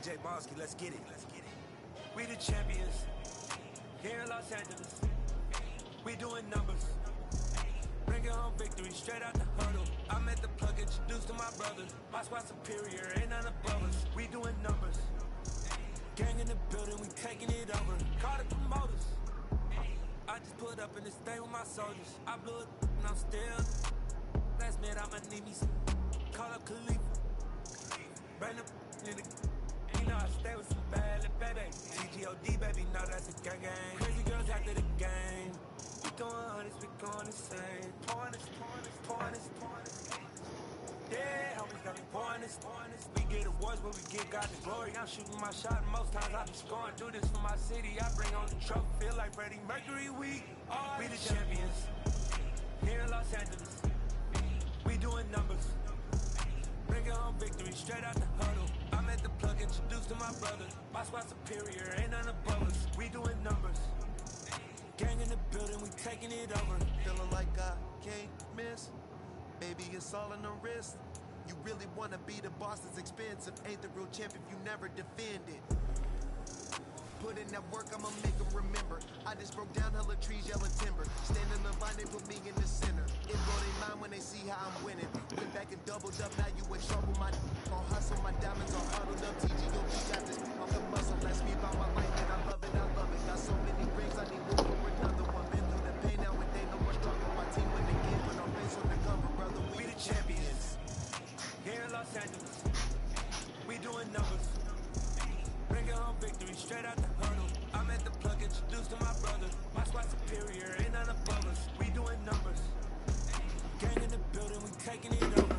Let's get it. We the champions here in Los Angeles. We doing numbers. Bringing home victory straight out the huddle. I'm at the plug, introduced to my brothers. My squad superior, ain't none above us. We doing numbers. Gang in the building, we taking it over. Call the promoters. I just put up in this thing with my soldiers. I blew it and I'm still. Last minute I'ma need me some. Call up Khalifa. Random nigga. You know I stay with some bad little baby. TGOD baby, know that's a gang gang. Crazy girls after the game. We going honest, we going insane. Pouring this. Yeah, homies got me pouring this. We get awards, but we get God the glory. I'm shooting my shot, and most times I be scoring. Do this for my city, I bring on the trophy. Feel like Freddie Mercury, we the champions. Here in Los Angeles, we doing numbers. Bringing home victory straight out the huddle. I'm at the plug, introduced to my brother. My squad superior, ain't none above us. We doing numbers. Gang in the building, we taking it over. Feeling like I can't miss. Baby, it's all in the wrist. You really wanna be the boss, it's expensive. Ain't the real champ if you never defend it. Put in that work, I'ma make them remember. I just broke down hella trees, yellow timber. Stand in the line, they put me in the center. It blow they mind when they see how I'm winning. Went back and doubled up, now you in trouble. My on hustle, my diamonds all huddled up. TGOD got this off the muscle. That's me about my life, and I love it. Got so many rings, I need room for another one. Been through the pain, now and they know more struggle. My team win again, put our face on the cover, brother. We the champions. Here in Los Angeles, we doing numbers. Bringing home victory straight out the huddle. I'm at the plug, introduced to my brother. My squad superior, ain't none above us. We doing numbers. Gang in the building, we taking it over.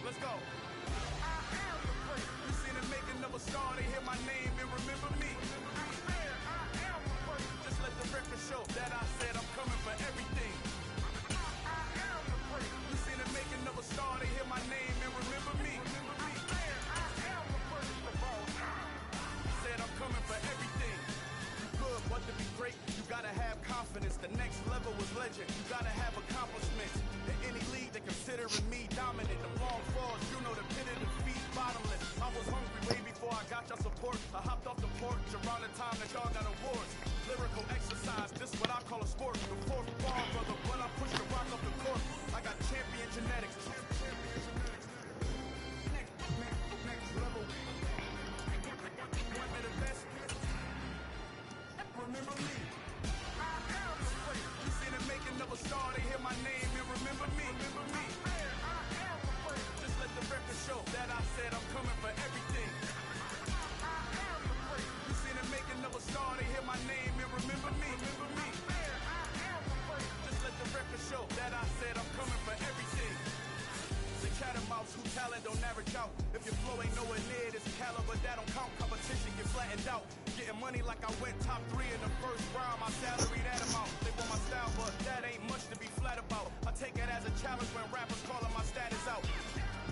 Let's go. You seen the making of a star, they hear my name and remember me. Just let the record show that I said I'm coming for everything. You seen the making of a star, they hear my name and remember me. Said I'm coming for everything. You good, but to be great, you gotta have confidence. The next level was legend. You gotta have accomplishments. In any league, they considering me dominant. The long falls, you know the pit of defeat, bottomless. I was hungry way before I got your support. I hopped off the porch around the time that y'all got awards. Lyrical exercise, this is what I call a sport. The fourth bar, brother, when I push the rock up the court. I got champion genetics. Next level. One of the best. Remember me. You see the making of a star, they hear my name and remember me. Just let the record show that I said I'm coming for everything. You see the making of a star, they hear my name and remember me. Just let the record show that I said I'm coming for everything. The catamounts who talent don't average out. If your flow ain't nowhere near this caliber, that don't count. Competition get flattened out. Getting money like I went top 3 in the first round. My salary that amount. They want my style, but that ain't much to be flat about. I take it as a challenge when rappers calling my status out.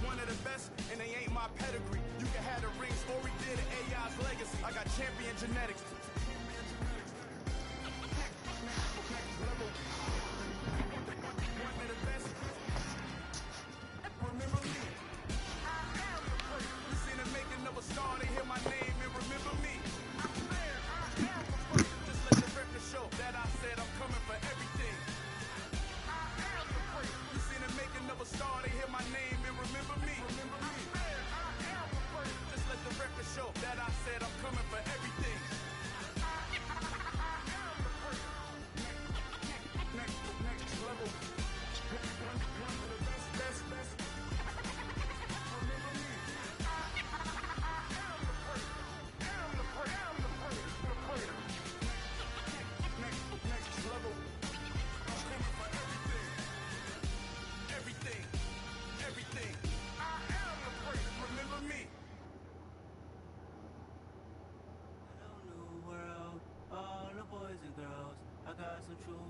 One of the best, and they ain't my pedigree. You can have the rings, or we did it, AI's legacy. I got champion genetics. Next level. One of the best. Remember me. You seen the making of a star, they hear my name and remember me. Just let the record show that I said I'm coming for everything. You seen the making of a star, they hear my name and remember me. Just let the record show that I said I'm coming for everything.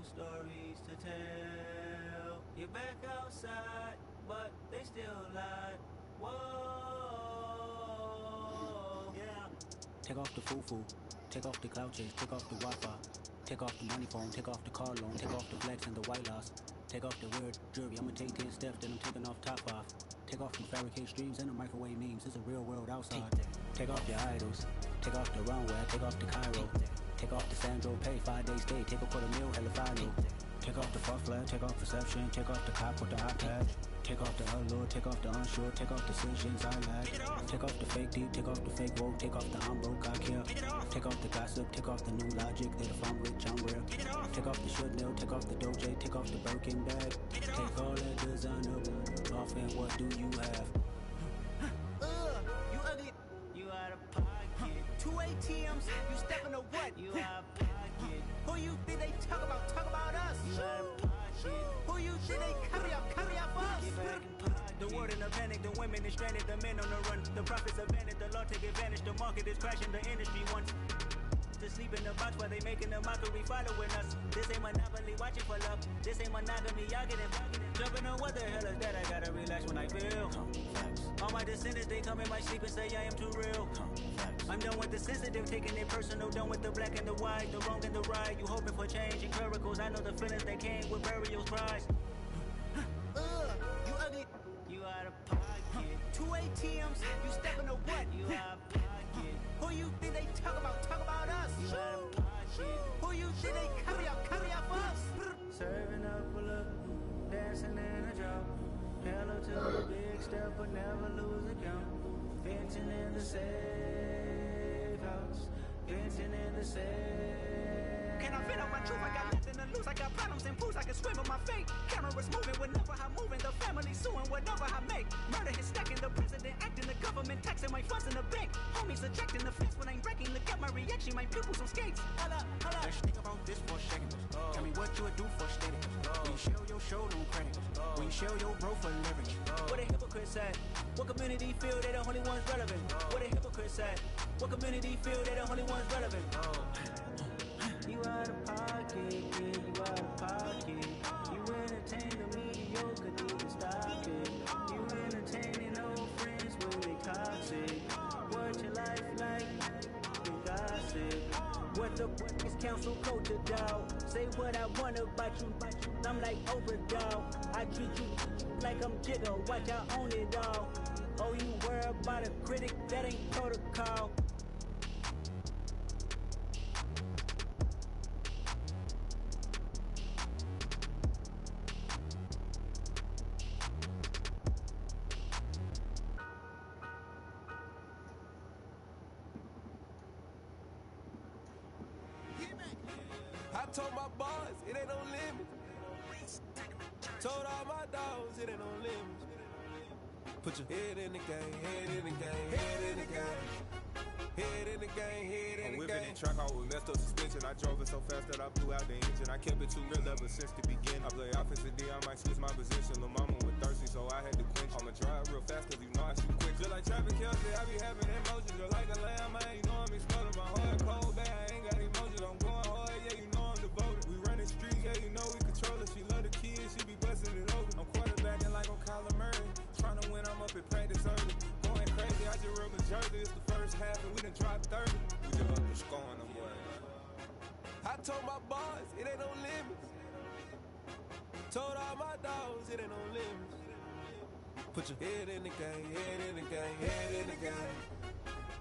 stories to tell. You're back outside, but they still lie. Whoa, yeah. Take off the foo-foo, take off the cloud chase, take off the Wi-Fi, take off the money phone, take off the car loan, take off the flex and the white loss, take off the weird jewelry. I'ma take 10 steps, then I'm taking off top off. Take off the fabricate streams and the microwave memes. It's a real world outside. Take off your idols, take off the runway, take off the Cairo, take off the Sandro Pay, 5 days stay, take a $250,000, hella final. Take off the fuck flag, take off perception, take off the cop with the iPad. Take off the allure, take off the unsure, take off decisions I lack. Take off the fake deep, take off the fake woke, take off the I'm broke, I care. Take off the gossip, take off the new logic, that if I'm rich, I'm rare. Take off the should know, take off the Doje, take off the Birkin bag. Take all that designer off and what do you have? You ugly. You out of pocket. 2 ATMs, you stepping to what? You out of pocket. Who you think they talk about? Talk about us. You out of pocket. Who you think they carry up for us? Get back in pocket. The world in a panic, the women is stranded, the men on the run. The profits abandoned, the law take advantage. The market is crashing, the industry wants to sleep in the box while they making a mockery following us. This ain't monopoly, watching for love. This ain't monogamy, y'all getting jumping on what the hell is that? I gotta relax when I feel. All my descendants, they come in my sleep and say I am too real. I'm done with the sensitive, taking it personal. Done with the black and the white, the wrong and the right. You hoping for change and miracles. I know the feelings that came with burials, prize. You ugly. You out of pocket. 2 ATMs, you stepping to what? You out of pocket. Who you think they talk about? Talk about us. You out of pocket. Who you think they carry up for us? Serving up a look, dancing in a drop. Hello to the big step, but never lose a count. Venting in the safe house. Venting in the safe. Can I fit out my truth? I got nothing to lose. I got problems and fools. I can swim with my fate. Cameras moving whenever I'm moving. The family suing whatever I make. Murder is stacking. The president acting. The government taxing my funds in the bank. Homies ejecting the fence when I'm breaking. Look at my reaction. My pupils on skates. Holla, holla. Let's think about this for a second. Tell me what you would do for steady. When you show your show, no credit. When you show your bro for leverage. What a hypocrite said. What community feel they the only ones relevant? What a hypocrite said. What community feel they the only ones relevant? You out of pocket, yeah, you out of pocket. You entertain the mediocre, need to stop it. You entertaining old friends when they toxic. What your life like? You gossip. What the is council culture, dog? Say what I want about you. I'm like overdog. I treat you like I'm Jigga. Watch I own it all. Oh, you worry about a critic? That ain't protocol. I told my boys, it ain't no limit. Told all my dogs, it ain't no limit. Put your head in the game, head in the game, head in the game. Head in the game, head in the game. I'm whipping in track out with messed up suspension. I drove it so fast that I blew out the engine. I kept it too real ever since the beginning. I play offensive D, I might switch my position. Lil' mama was thirsty, so I had to quench. I'ma drive real fast cause you know I shoot quick. Just like traffic Kelsey, I be having emotions. Just like a lamb, man, you know I'm exploding. My heart cold, bad, I ain't got emotions. I'm going hard, yeah, you know I'm devoted. We running streets, yeah, you know we control it. She love the kids, she be busting it over. I'm quarterbacking like I'm Kyler Murray. Trying to win, I'm up at practice early. Going crazy, I just rub a jersey. It's the first half and we done dropped 30. We just up and scoring them, boy. I told my boys, it ain't no limits. Told all my dogs, it ain't no limits. Put your head in the game, head in the game, head in the game.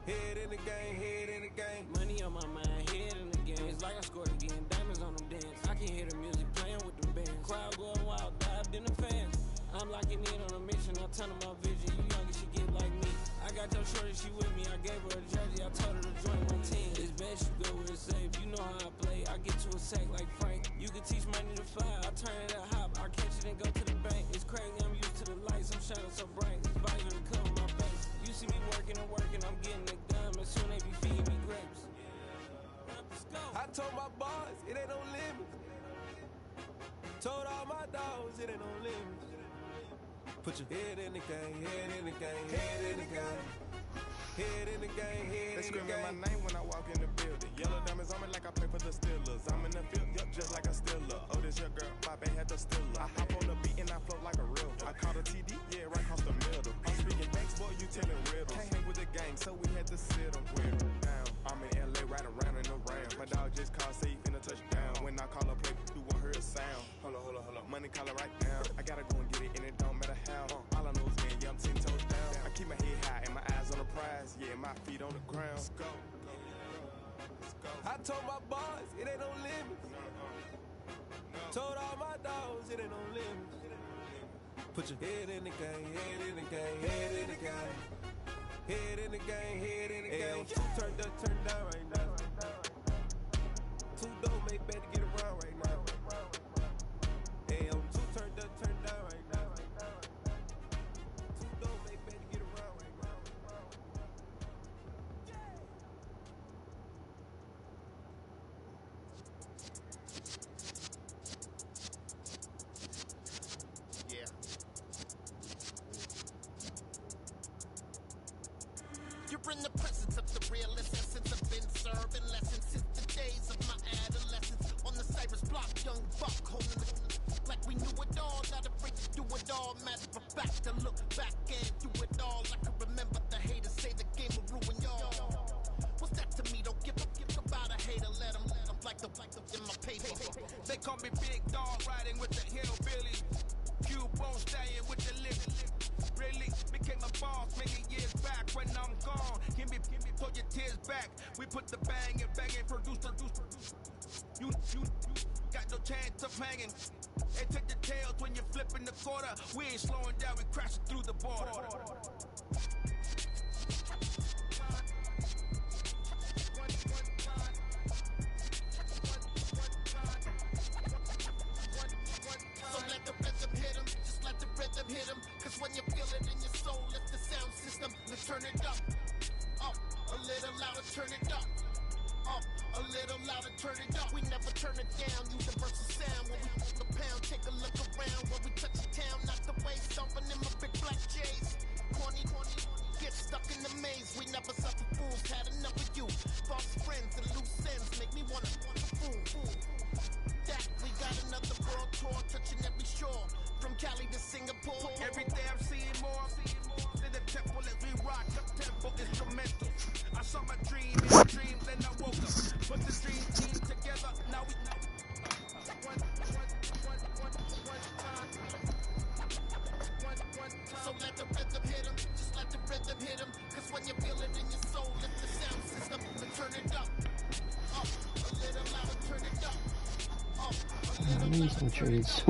Head in the game, head in the game. Money on my mind, head in the game. It's like I scored again, diamonds on them dance. I can hear the music playing with them bands. Crowd going wild, dived in the fans. I'm locking in on a mission, I turn on my vision. You young, she get like me. I got your shorty, she with me. I gave her a jersey, I told her to join my team. It's best you go where it's safe. You know how I play. I get to a sack like Frank. You can teach money to fly. I turn it up hop. I catch it and go to the bank. It's crazy, I'm used to the lights. I'm shining so bright. This visor to cover my face. You see me working and working. I'm getting it done. But soon they be feeding me grapes. Let's go. I told my boys, it ain't no limits. Told all my dogs, it ain't no limits. Put your head in the game, head in the game, head in the game. Head in the game, head in the game. They screaming my name when I walk in the building. Yellow diamonds on me like I play for the Steelers. I'm in the field, yup, just like a Steeler. money, call it right now. I gotta go and get it, and it don't matter how. All I know is getting, yeah, I'm 10 toes down. I keep my head high and my eyes on the prize. Yeah, my feet on the ground. Let's go. I told my boys, it ain't no limits. Told all my dogs, it ain't no limits. Put your head in the game, head in the game, head in the game. Head in the game, head in the game. Two turned up, turned down right now. Two dope make better get around right now. Hey, I'm two turned up, turned down right now. Two dope make better get around right now. Yeah. You're in the presence of the realest essence. I've been serving lessons since the days of my adolescence. On the Cyrus block, young buck holding the like we knew it all. Not afraid to do it all. Matter of fact, to look back and do it all. I can remember the haters say the game will ruin y'all. What's that to me? Don't give about a hater. Let them like the in my paper. They call me Big Dog, riding with the hillbilly. Cubone staying with the living. Really became a boss many years back. When I'm gone, give me, pull your tears back. We put the bang and produce. You got no chance of hanging. They take the tails when you're flipping the quarter. We ain't slowing down, we crashing through the border. So let the rhythm hit 'em, just let the rhythm hit 'em. Cause when you feel it in your soul, lift the sound system. Let's turn it up, a little louder, turn it up, a little louder, turn it up. We never turn it down, universal sound. When we hold the pound, take a look around. When we touch the town, not the way, stomping in my big black J's. Corny, get stuck in the maze. We never suffer fools, had enough of you. False friends and loose ends make me wanna fool. That we got another world tour, touching every shore, from Cali to Singapore. Every day I'm seeing more. In the temple as we rock, the temple instrumental. I saw my dream in a dream, then I woke up. Put the dream team together, now we So let the rhythm hit 'em, just let the rhythm hit 'em. Cause when you feel it in your soul, lift the sound system and turn it up, a little louder, turn it up, I need some trees.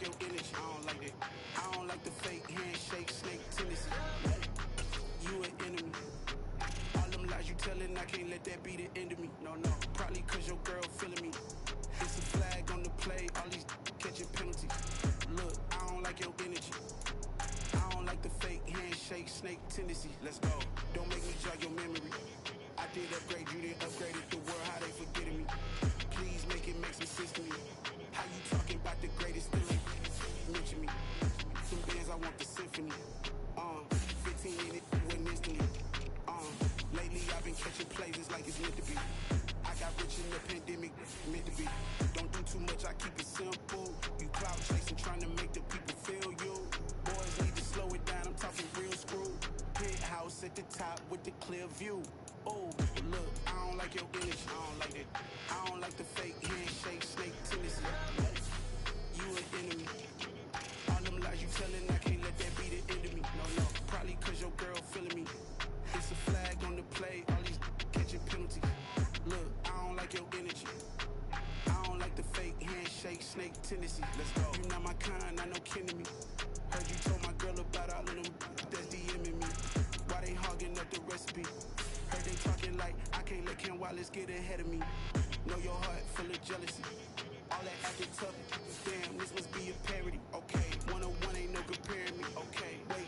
your energy, I don't like that. I don't like the fake handshake, snake tendency. You an enemy. All them lies you telling, I can't let that be the end of me. No, no, probably cause your girl feeling me. It's a flag on the play, all these catching penalties. Look, I don't like your energy. I don't like the fake handshake, snake tendency. Let's go. Don't make me jog your memory. I did upgrade, you didn't upgrade it. The world, how they forgetting me. Please make it make some sense to me. How you talking about the greatest still ain't mention me. Some bands, I want the symphony. 15 in it, went instantly. Lately I've been catching plays, it's like it's meant to be. I got rich in the pandemic, meant to be. Don't do too much, I keep it simple. You cloud chasing, trying to make the people feel you. Boys need to slow it down, I'm talking real screw. Penthouse at the top with the clear view. Oh, look, I don't like your energy, I don't like that. I don't like the fake handshake, snake tendency. You an enemy. All them lies you telling, I can't let that be the end of me. No, no, probably cause your girl feeling me. It's a flag on the play, all these catching penalties. Look, I don't like your energy. I don't like the fake handshake, snake tendency. Let's go. You not my kind, I know kin to me. Heard you told my girl about all of them that's DMing me. Why they hogging up the recipe? Heard they talking like I can't let Ken Wallace get ahead of me. Know your heart full of jealousy. All that acting tough, damn, this must be a parody. Okay, 1-on-1 ain't no comparing me. Okay, wait,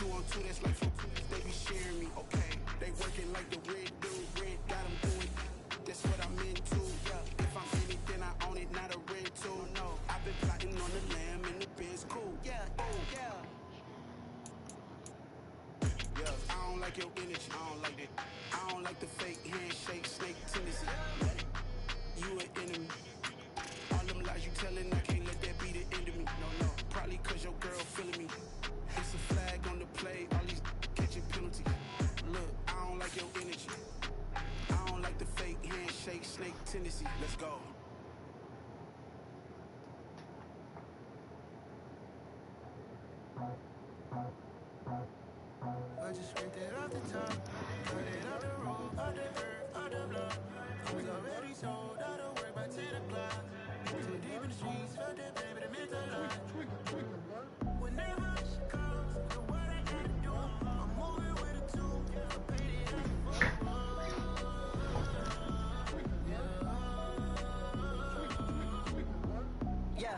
2-on-2, that's like 4 they be sharing me. Okay, they working like the red dude, red got them doing. That's what I'm into. Yeah, if I'm in it, then I own it, not a rental. No, I've been plotting on the lamb and the Benz cool. Yeah, oh, yeah. Yeah, I don't like your energy, I don't like that. I don't like the fake handshake, snake tendency. You an enemy. All them lies you telling, I can't let that be the end of me. No, no, probably cause your girl feeling me. It's a flag on the play, all these catching penalties. Look, I don't like your energy. I don't like the fake handshake, snake tendency. Let's go. I just scraped it off the top, cut it off the road, off the earth, off the block. I was already sold, I don't work by 10 o'clock. Too deep in the streets, felt that baby, the mental line. Whenever she calls, know what I gotta do. I'm moving with a two, I paid it out for Yeah,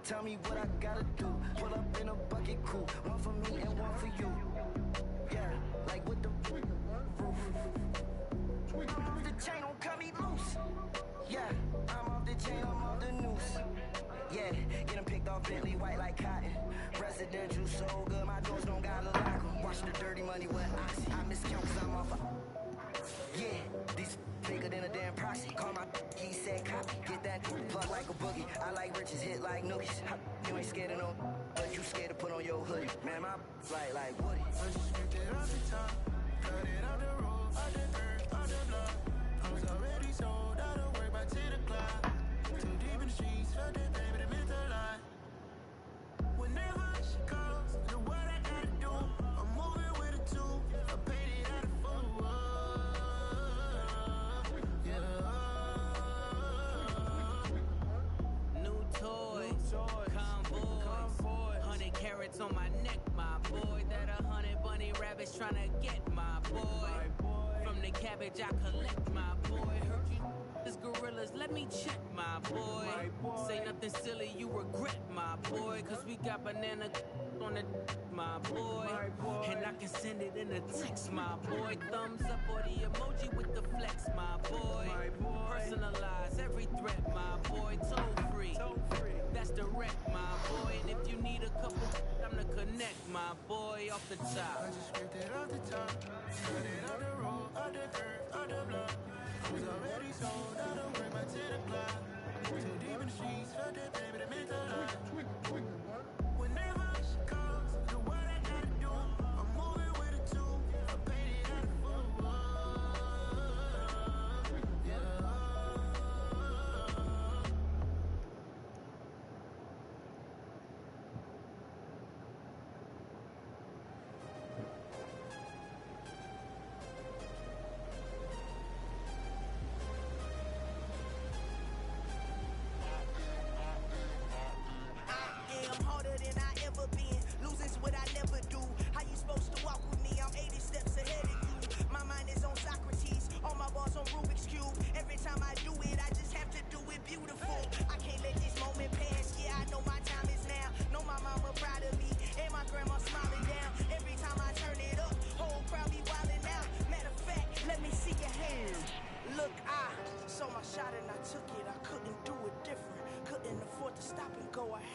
tell me what I gotta do. Pull up in a bucket coupe, one for me and one for you. Yeah, like with the roof. The chain don't cut me loose. Yeah, I'm off the chain, I'm off the noose. Yeah, get them picked off Bentley, white like cotton. Residential so good, my doors don't gotta lock 'em. Watch the dirty money with oxy. I miscount cause I'm off a... Yeah, these bigger than a damn proxy. Call my he said copy. Get that plug like a boogie. I like riches, hit like nookies. You ain't scared of no, but you scared to put on your hoodie. Man, my flight like Woody. I just scraped it off the top, cut it off the road, off the earth, off the block. I was already sold, I don't work by 10 o'clock. Too deep in the streets, felt that baby, the mental line. Whenever she calls, know what I gotta do. I'm moving with a two, I paid it out of full. New toys, convoys, 100 carats on my neck, my boy. That 100 bunny rabbits tryna get my boy. From the cabbage I collect, my boy. Heard you this gorillas, let me check, my boy. Say nothing silly, you regret, my boy. Cause we got banana on the my boy. And I can send it in a text, my boy. Thumbs up or the emoji with the flex, my boy. Personalize every threat, my boy. Toll free, that's direct, my boy. And if you need a couple, I'm to connect, my boy, off the top. I just scraped it off the top, cut it off the road, off the earth, off the block. I was already sold, I don't work by 10 o'clock. Too deep in the streets, felt that baby, the mental line. Whenever she calls, know what I gotta do. I'm moving with a two, I paid it out of full.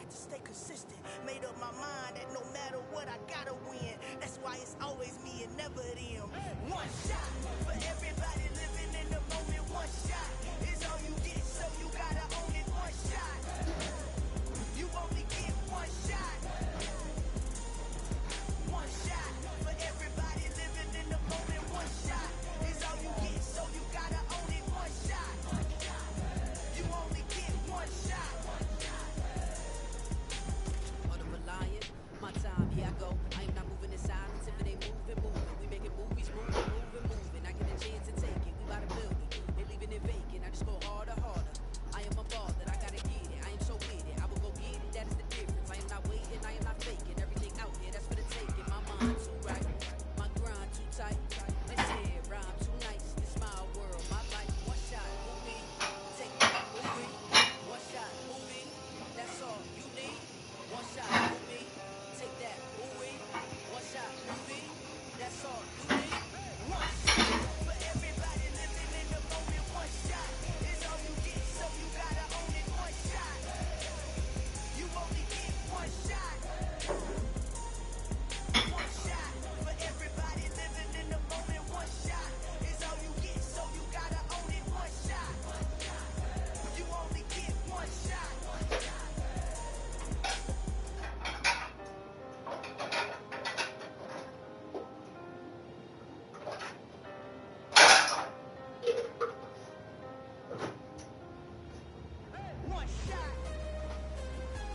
to stay consistent. Made up my mind that no matter what, I gotta win. That's why it's always me and never them. One shot for everybody living in the moment. One shot is all you get, so you gotta own it. One shot. You only get one shot. One shot for everybody living in the moment. One shot is all you get, so you gotta own it. One shot. You only get one shot. Mother of a lion, my time, here I go. I am not moving in silence. If it ain't moving, moving. We making movies, moving. I get a chance to take it. We bout to build it. They leaving it vacant. I just go harder. I am a ball that I gotta get it. I am so with it. I will go get it. That is the difference. I am not waiting. I am not faking. Everything out here, that's for the taking. My mind too right. My grind too tight. Let's hear rhyme too nice. This my world, my life. One shot, movie. Take that, movie. One shot, movie. That's all you need. One shot, movie. Take that, movie. One shot, movie. That's all you need. One shot for everybody living in the moment. One shot is all you get, so you gotta own it. One shot. You only get one shot. One shot for everybody living in the moment. One shot is all you get, so you gotta own it. One shot. You only get one shot. One shot.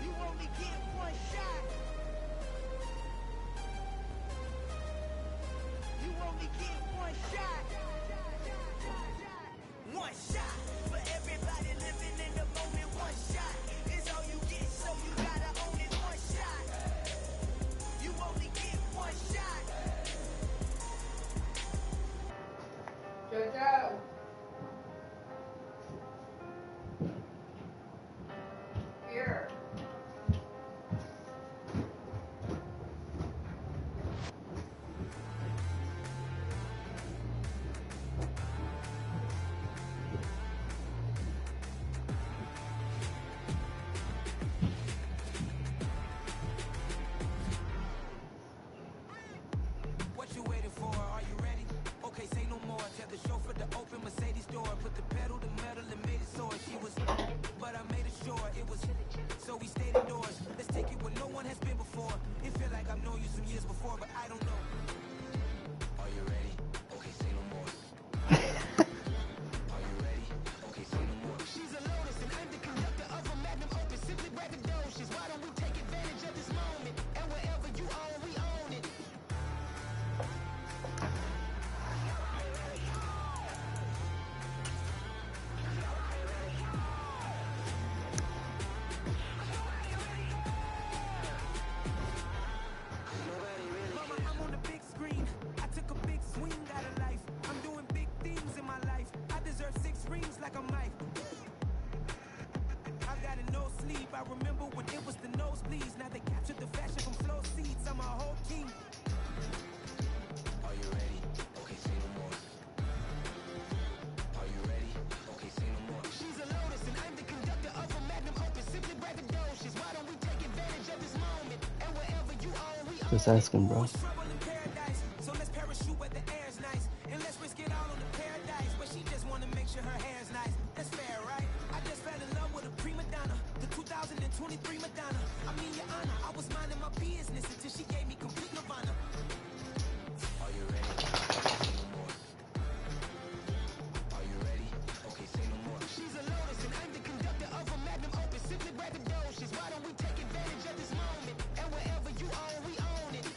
You only get one shot. You only get one shot. One shot for everybody living in the moment. One shot is all you get, so you gotta own it. One shot. You only get one shot. Jojo. Here. What you waiting for? Are you ready? Okay, say no more. Tell the chauffeur to open Mercedes door. Put the pedal to metal and made it soar. She was, but I made it sure it was. So we stayed indoors. Let's take it where no one has been before. It feel like I've known you some years before, but I don't know. Are you ready? Okay, say no more. Are you ready? Okay, say no more. She's a lotus and I'm the conductor of a magnum opus. Simply braggadocious. Why don't we take advantage of this moment? And wherever you own, we own it. Mama, I'm on the big screen. I took a big swing out of life. I'm doing big things in my life. I deserve 6 rings like I'm Mike. I've got a no sleep. I remember when it was the nosebleeds. Now they captured the fashion from flow seats. I'm a whole king. Are you ready? Okay, say no more. Are you ready? Okay, say no more. She's a lotus and I'm the conductor of a magnum opus. Simply braggadocious. Why don't we take advantage of this moment? And wherever you own, we own Just asking, bro. Trouble in paradise, so let's parachute where the air's nice. And let's risk it all on the paradise. But she just wanna make sure her hair's nice. That's fair, right? I just fell in love with a prima donna. The 2023 Madonna. I mean, your honor, I was minding my business until she gave me complete nirvana. Are you ready? Okay, say no more. Are you ready? Okay, say no more. She's a lotus and I'm the conductor of a magnum opus. Simply braggadocious. Why don't we take advantage of this moment? And wherever you own, we own it.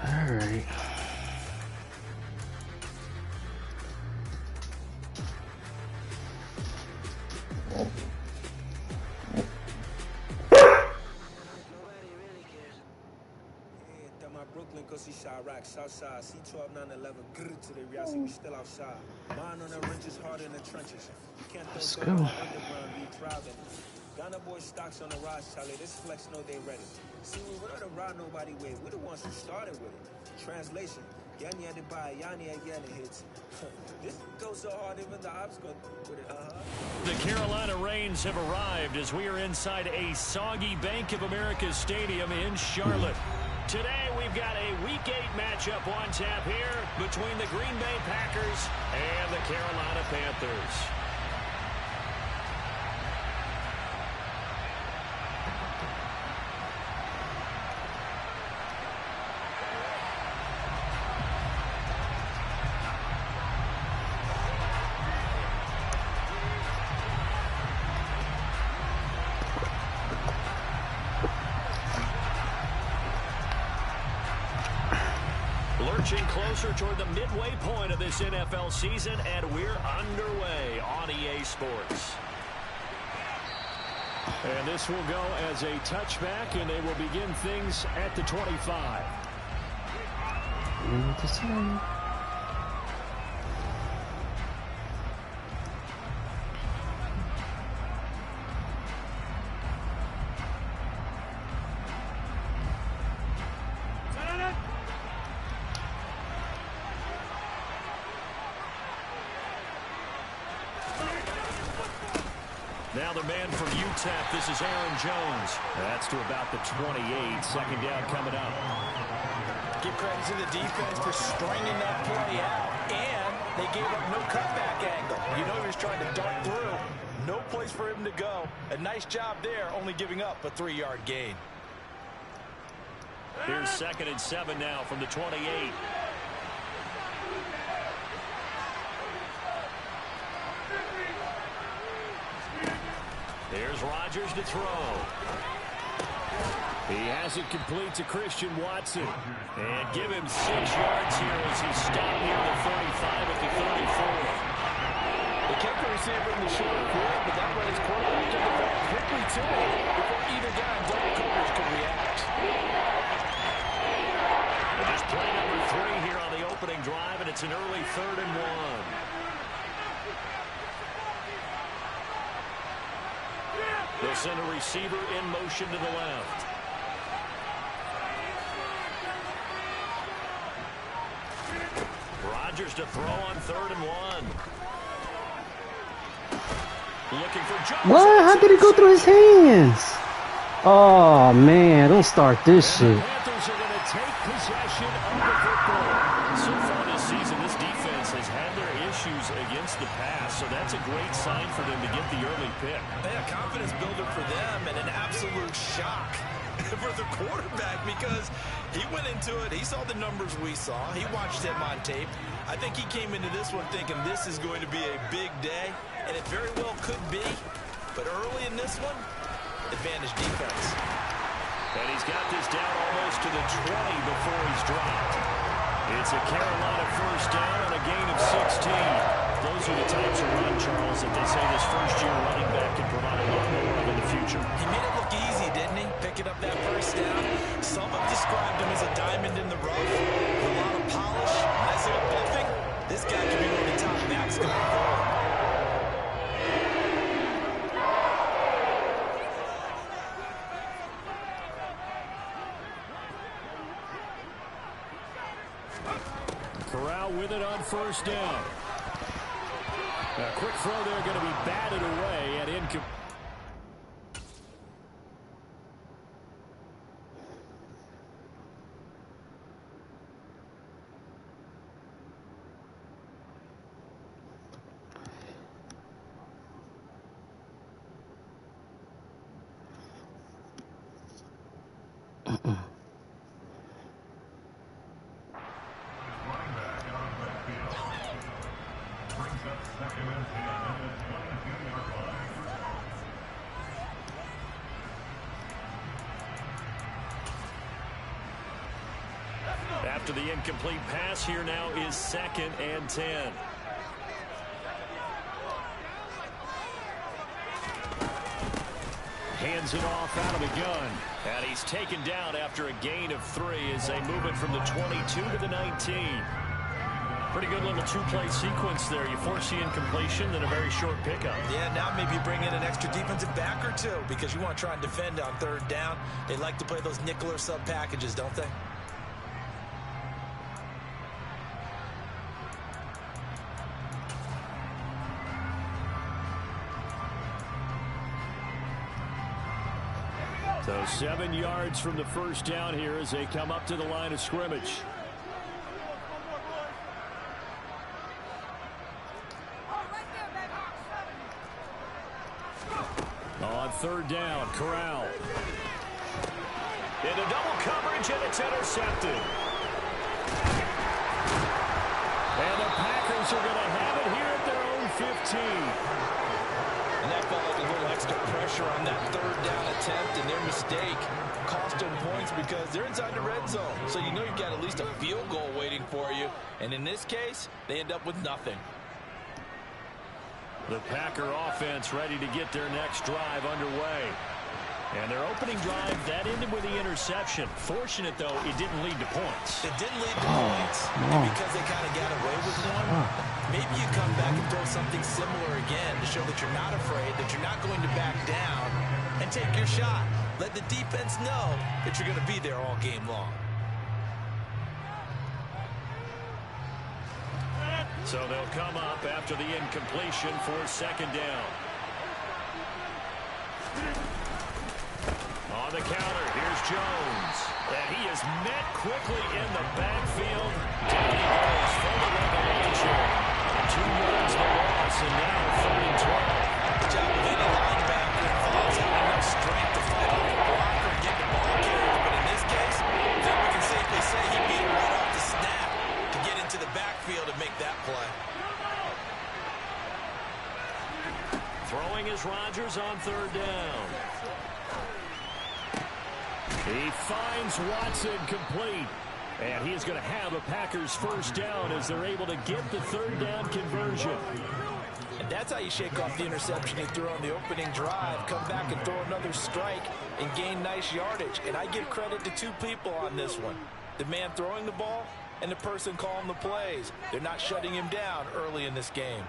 All right. Brooklyn, go see Chirac, Southside, C12, 911, grrr to the Riasi, we still outside. Mine on the wrenches, hard in the trenches. You can't Let's throw go. underground, be thriving. Ghana boys stocks on the rise, Charlie. This flex know they ready. See, we're not around nobody way. We're the ones who started with it. Translation. Yani had to buy, Yani again hits. This goes so hard, even the ops go with it, The Carolina Rains have arrived as we are inside a soggy Bank of America Stadium in Charlotte. Today, we've got a Week 8 matchup on tap here between the Green Bay Packers and the Carolina Panthers. Lurching closer toward the midway point of this NFL season, and we're underway on EA Sports. And this will go as a touchback, and they will begin things at the 25. Now the man from UTEP, this is Aaron Jones. That's to about the 28, second down coming up. Give credit to the defense for stringing that play out, and they gave up no cutback angle. You know he was trying to dart through. No place for him to go. A nice job there, only giving up a 3-yard gain. Here's 2nd and 7 now from the 28. Here's Rodgers to throw. He has it complete to Christian Watson. And give him 6 yards here as he stopped near the 35 at the 34. They kept the receiver in the short field, but that way his quarterback took it back quickly to it before either guy in double coverage could react. And just play number 3 here on the opening drive, and it's an early 3rd and 1. They'll send a receiver in motion to the left. Rodgers to throw on 3rd and 1. Looking for Jones. What? How did it go through his hands? Oh, man. Don't start this shit. The Panthers are going to take possession of the football. So far this season, this defense has had their issues against the pass, so that's a great sign for them to get the early pick. Yeah, confidence builder for them and an absolute shock for the quarterback because he went into it. He saw the numbers we saw. He watched him on tape. I think he came into this one thinking this is going to be a big day, and it very well could be. But early in this one, advantage defense. And he's got this down almost to the 20 before he's dropped. It's a Carolina first down and a gain of 16. Those are the types of run, Charles, that they say this first-year running back can provide a lot more of in the future. He made it look easy, didn't he? Picking up that first down. Some have described him as a diamond in the rough. With a lot of polish, nice little buffing. This guy could be one of the top backs going forward. Corral with it on first down. A quick throw there going to be batted away and incomplete. After the incomplete pass, here now is 2nd and 10. Hands it off out of the gun. And he's taken down after a gain of 3 as they move it from the 22 to the 19. Pretty good little two-play sequence there. You force the incompletion, then a very short pickup. Yeah, now maybe you bring in an extra defensive back or two because you want to try and defend on third down. They like to play those nickel or sub packages, don't they? So 7 yards from the first down here as they come up to the line of scrimmage. On third down, Corral. Into double coverage, and it's intercepted. And the Packers are going to have it here at their own 15. And that felt like a little extra pressure on that third down attempt, and their mistake cost them points because they're inside the red zone. So you know you've got at least a field goal waiting for you. And in this case, they end up with nothing. The Packer offense ready to get their next drive underway. And their opening drive, that ended with the interception. Fortunate, though, it didn't lead to points. It didn't lead to points. And because they kind of got away with one, maybe you come back and throw something similar again to show that you're not afraid, that you're not going to back down, and take your shot. Let the defense know that you're going to be there all game long. So they'll come up after the incompletion for second down. On the counter, here's Jones. And he is met quickly in the backfield. Down he goes for the revelation. 2 yards the loss, and now 3rd and 12. Good job of any linebacker involves having enough strength to fight off a blocker and get the ball carried. But in this case, I think we can safely say he beat him right off the snap to get into the backfield and make that play. Throwing is Rodgers on third down. He finds Watson complete. And he is going to have a Packers first down as they're able to get the third down conversion. And that's how you shake off the interception you threw on the opening drive. Come back and throw another strike and gain nice yardage. And I give credit to 2 people on this one. The man throwing the ball and the person calling the plays. They're not shutting him down early in this game.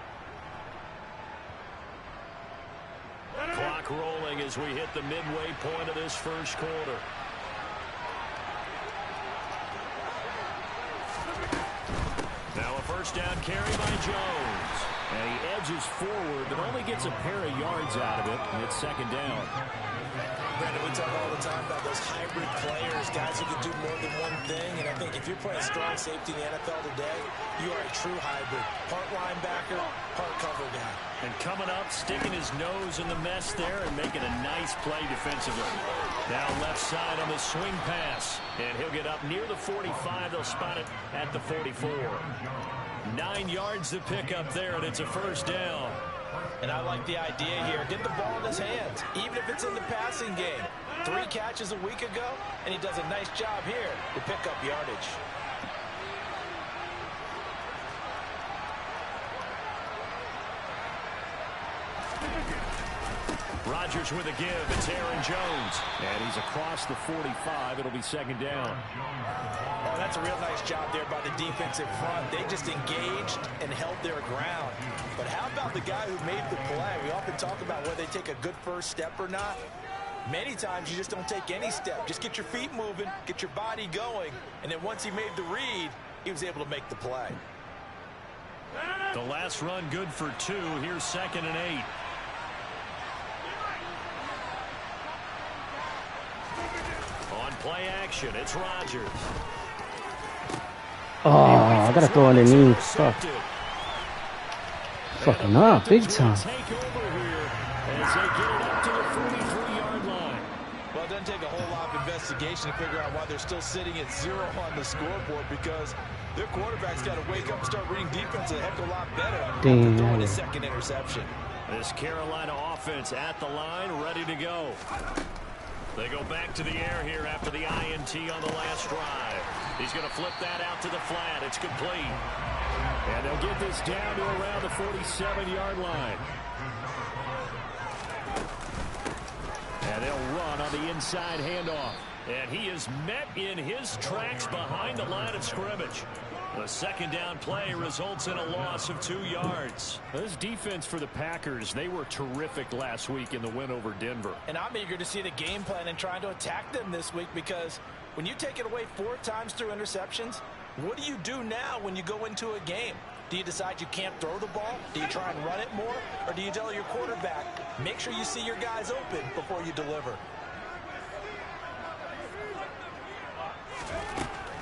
Clock rolling as we hit the midway point of this first quarter. Now a first down carry by Jones. And he edges forward, but only gets a pair of yards out of it, and it's second down. Brandon, we talk all the time about those hybrid players, guys who can do more than one thing. And I think if you're playing strong safety in the NFL today, you are a true hybrid. Part linebacker, part cover guy. And coming up, sticking his nose in the mess there and making a nice play defensively. Now left side on the swing pass. And he'll get up near the 45. They'll spot it at the 44. 9 yards to pick up there, and it's a first down. And I like the idea here. Get the ball in his hands, even if it's in the passing game. 3 catches a week ago, and he does a nice job here to pick up yardage. Rodgers with a give. It's Aaron Jones. And he's across the 45. It'll be second down. Oh, that's a real nice job there by the defensive front. They just engaged and held their ground. But how about the guy who made the play? We often talk about whether they take a good first step or not. Many times you just don't take any step. Just get your feet moving, get your body going, and then once he made the read, he was able to make the play. The last run good for 2. Here's 2nd and 8. On play action, it's Rodgers. Oh, I gotta throw underneath. Fuck. Fucking up, big time. Take over here as they get it up to the 43-yard line. Well, it doesn't take a whole lot of investigation to figure out why they're still sitting at 0 on the scoreboard, because their quarterback's got to wake up and start reading defense a heck of a lot better after throwing his 2nd interception. This Carolina offense at the line, ready to go. They go back to the air here after the INT on the last drive. He's going to flip that out to the flat. It's complete. And they'll get this down to around the 47-yard line. And they'll run on the inside handoff. And he is met in his tracks behind the line of scrimmage. A second down play results in a loss of 2 yards. This defense for the Packers, they were terrific last week in the win over Denver. And I'm eager to see the game plan and trying to attack them this week, because when you take it away 4 times through interceptions, what do you do now when you go into a game? Do you decide you can't throw the ball? Do you try and run it more? Or do you tell your quarterback, make sure you see your guys open before you deliver?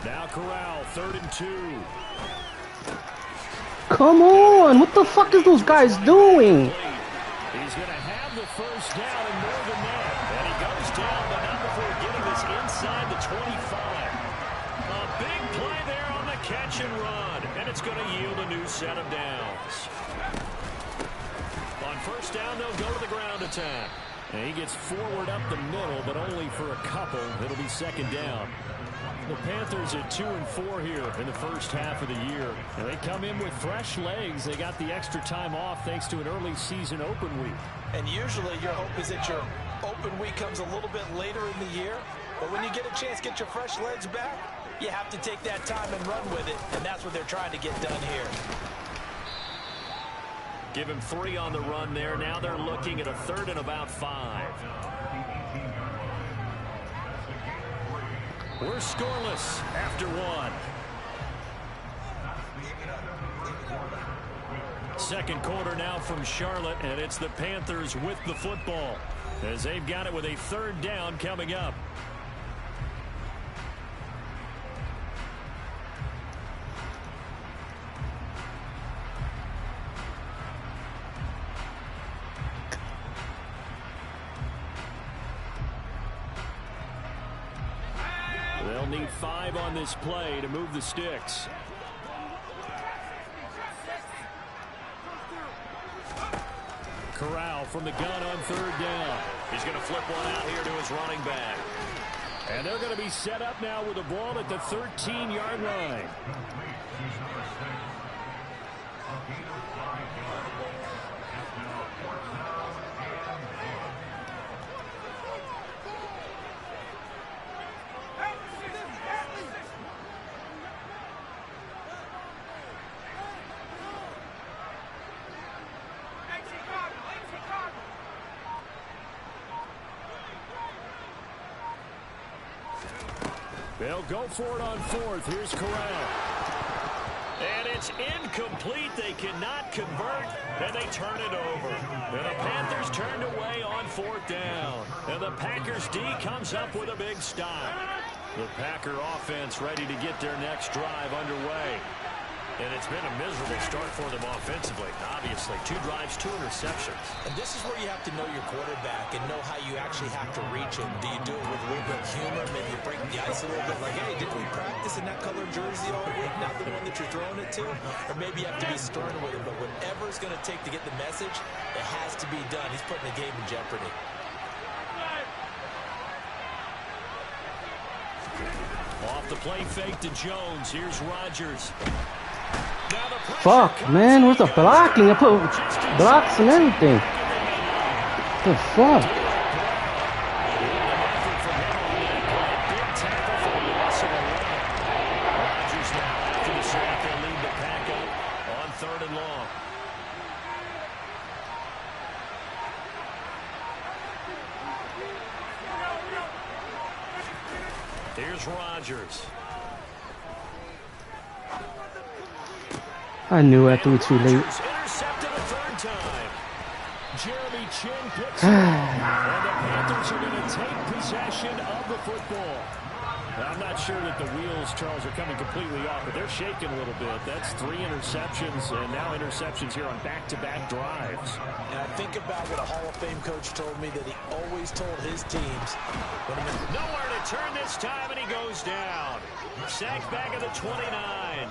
Now Corral, 3rd and 2. Come on! What the fuck is those guys doing? He's going to have the first down and more than that. And he goes down, but not before getting this inside the 25. A big play there on the catch and run. And it's going to yield a new set of downs. On first down, they'll go to the ground attack. And he gets forward up the middle, but only for a couple. It'll be second down. The Panthers at 2-4 here in the first half of the year. And they come in with fresh legs. They got the extra time off thanks to an early season open week. And usually your hope is that your open week comes a little bit later in the year. But when you get a chance to get your fresh legs back, you have to take that time and run with it. And that's what they're trying to get done here. Give him 3 on the run there. Now they're looking at a 3rd and about 5. We're scoreless after 1. Second quarter now from Charlotte, and it's the Panthers with the football as they've got it with a 3rd down coming up. They'll need 5 on this play to move the sticks. Corral from the gun on 3rd down. He's going to flip one out here to his running back. And they're going to be set up now with the ball at the 13-yard line. They'll go for it on 4th. Here's Corral. And it's incomplete. They cannot convert, and they turn it over. And the Panthers turned away on 4th down. And the Packers D comes up with a big stop. The Packer offense ready to get their next drive underway. And it's been a miserable start for them offensively. Obviously, 2 drives, 2 interceptions. And this is where you have to know your quarterback and know how you actually have to reach him. Do you do it with a little bit of humor? Maybe you break the ice a little bit like, hey, did we practice in that color jersey all week? Not the one that you're throwing it to? Or maybe you have to be stern with him. But whatever it's going to take to get the message, it has to be done. He's putting the game in jeopardy. Off the play fake to Jones. Here's Rodgers. Fuck, man, where's the blocking? I put blocks and everything. What the fuck? Rodgers now after the sack. They lead the pack up on 3rd and long. Here's Rodgers. I knew I threw too late. Intercepted a 3rd time. Jeremy Chin picks it up, and the Panthers are going to take possession of the football. Now, I'm not sure that the wheels, Charles, are coming completely off, but they're shaking a little bit. That's 3 interceptions, and now interceptions here on back-to-back drives. And I think about what a Hall of Fame coach told me, that he always told his teams. Nowhere to turn this time, and he goes down. Sacked back at the 29.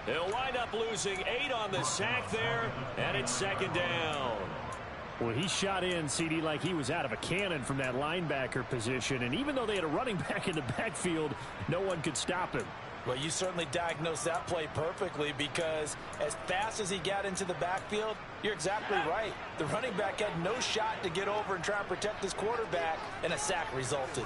They'll wind up losing 8 on the sack there, and it's 2nd down. Well, he shot in, CD, like he was out of a cannon from that linebacker position, and even though they had a running back in the backfield, no one could stop him. Well, you certainly diagnosed that play perfectly, because as fast as he got into the backfield, you're exactly right. The running back had no shot to get over and try and protect his quarterback, and a sack resulted.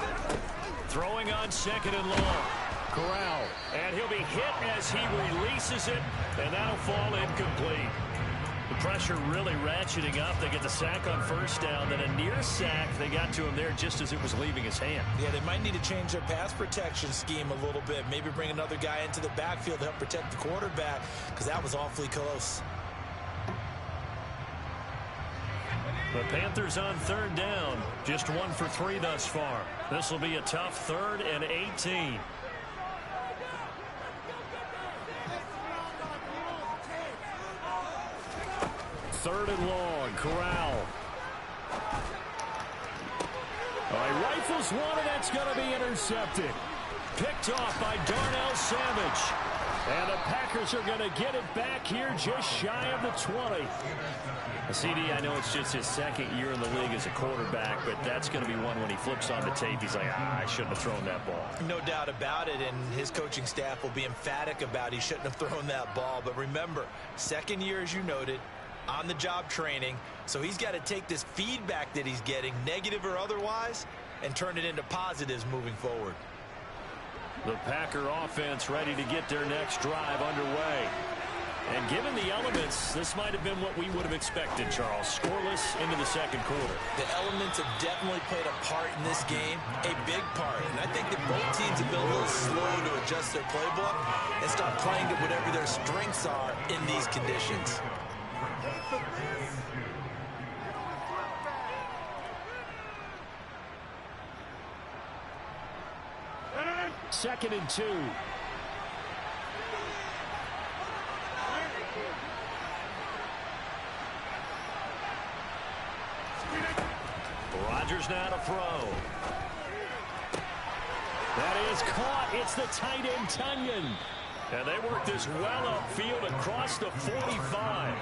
Throwing on 2nd and long. Corral, and he'll be hit as he releases it, and that'll fall incomplete. The pressure really ratcheting up. They get the sack on first down, then a near sack. They got to him there just as it was leaving his hand. Yeah, they might need to change their pass protection scheme a little bit. Maybe bring another guy into the backfield to help protect the quarterback, because that was awfully close. The Panthers on third down. Just 1 for 3 thus far. This will be a tough 3rd and 18. Third and long. Corral. He rifles one, and that's going to be intercepted. Picked off by Darnell Savage. And the Packers are going to get it back here just shy of the 20. CD, I know it's just his 2nd year in the league as a quarterback, but that's going to be one when he flips on the tape. He's like, I shouldn't have thrown that ball. No doubt about it, and his coaching staff will be emphatic about he shouldn't have thrown that ball. But remember, 2nd year, as you noted, on-the-job training, so he's got to take this feedback that he's getting, negative or otherwise, and turn it into positives moving forward. The Packer offense ready to get their next drive underway. And given the elements, this might have been what we would have expected, Charles. Scoreless into the 2nd quarter. The elements have definitely played a part in this game, a big part. And I think that both teams have been a little slow to adjust their playbook and start playing to whatever their strengths are in these conditions. Second and 2. Rodgers now to throw. That is caught. It's the tight end, Tunyon. And they work this well upfield across the 45.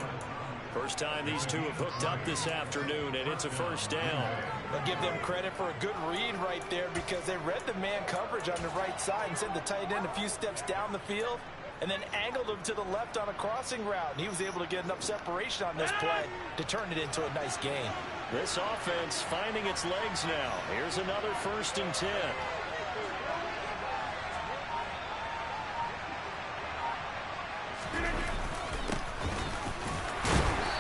First time these two have hooked up this afternoon, and it's a first down. I'll give them credit for a good read right there, because they read the man coverage on the right side and sent the tight end a few steps down the field and then angled him to the left on a crossing route. And he was able to get enough separation on this play to turn it into a nice gain. This offense finding its legs now. Here's another 1st and 10.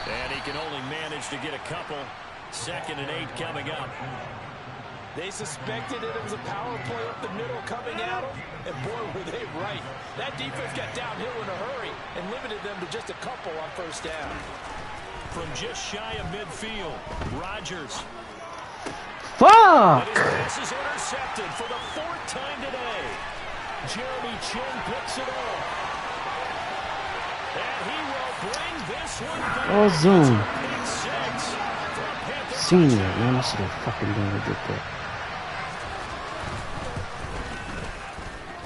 And he can only manage to get a couple. 2nd and 8 coming up. They suspected it was a power play up the middle coming at them, and boy, were they right. That defense got downhill in a hurry and limited them to just a couple on first down. From just shy of midfield, Rodgers. Fuck! And his pass is intercepted for the 4th time today. Jeremy Chin picks it off. And he will bring this one back. Oh, zoom. Pick 6. Senior, man, I should have fucking done a good pick.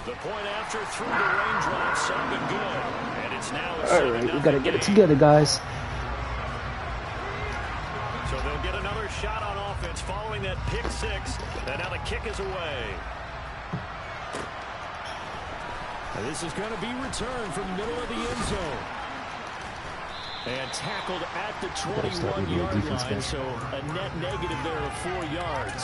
The point after through the raindrops up and good. And it's now a 7-0 Alright, we gotta get it together, guys. So they'll get another shot on offense following that pick 6. And now the kick is away. And this is going to be returned from the middle of the end zone. And tackled at the 21-yard line, so a net negative there of 4 yards.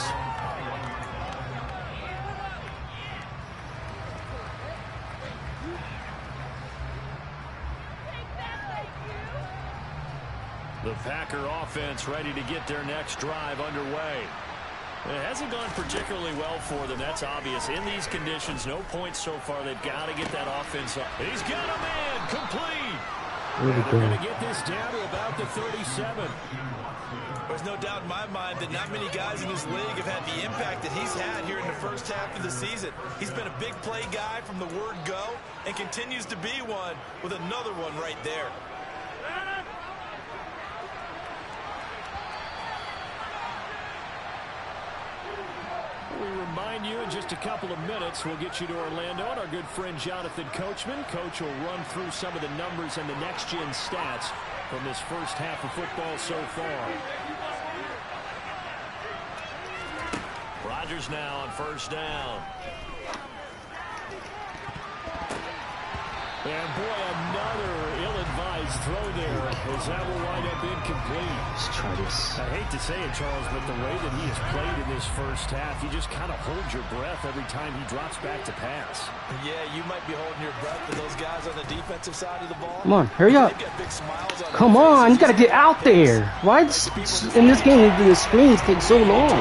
The Packer offense ready to get their next drive underway. It hasn't gone particularly well for them, that's obvious. In these conditions, no points so far. They've got to get that offense up. He's got a man, complete. Where'd he They're go? going to get this down to about the 37. There's no doubt in my mind that not many guys in this league have had the impact that he's had here in the first half of the season. He's been a big play guy from the word go and continues to be one with another one right there. We remind you in just a couple of minutes, we'll get you to Orlando and our good friend Jonathan Coachman. Coach will run through some of the numbers and the next-gen stats from this first half of football so far. Rodgers now on first down. And boy, another ill-advised throw there, as that will wind up incomplete. Let's try this. I hate to say it, Charles, but the way that he has played in this first half, you just kind of hold your breath every time he drops back to pass. Yeah, you might be holding your breath, but those guys on the defensive side of the ball, come on, hurry up. Come on, you got to get out there. Why in this game the screens take so long?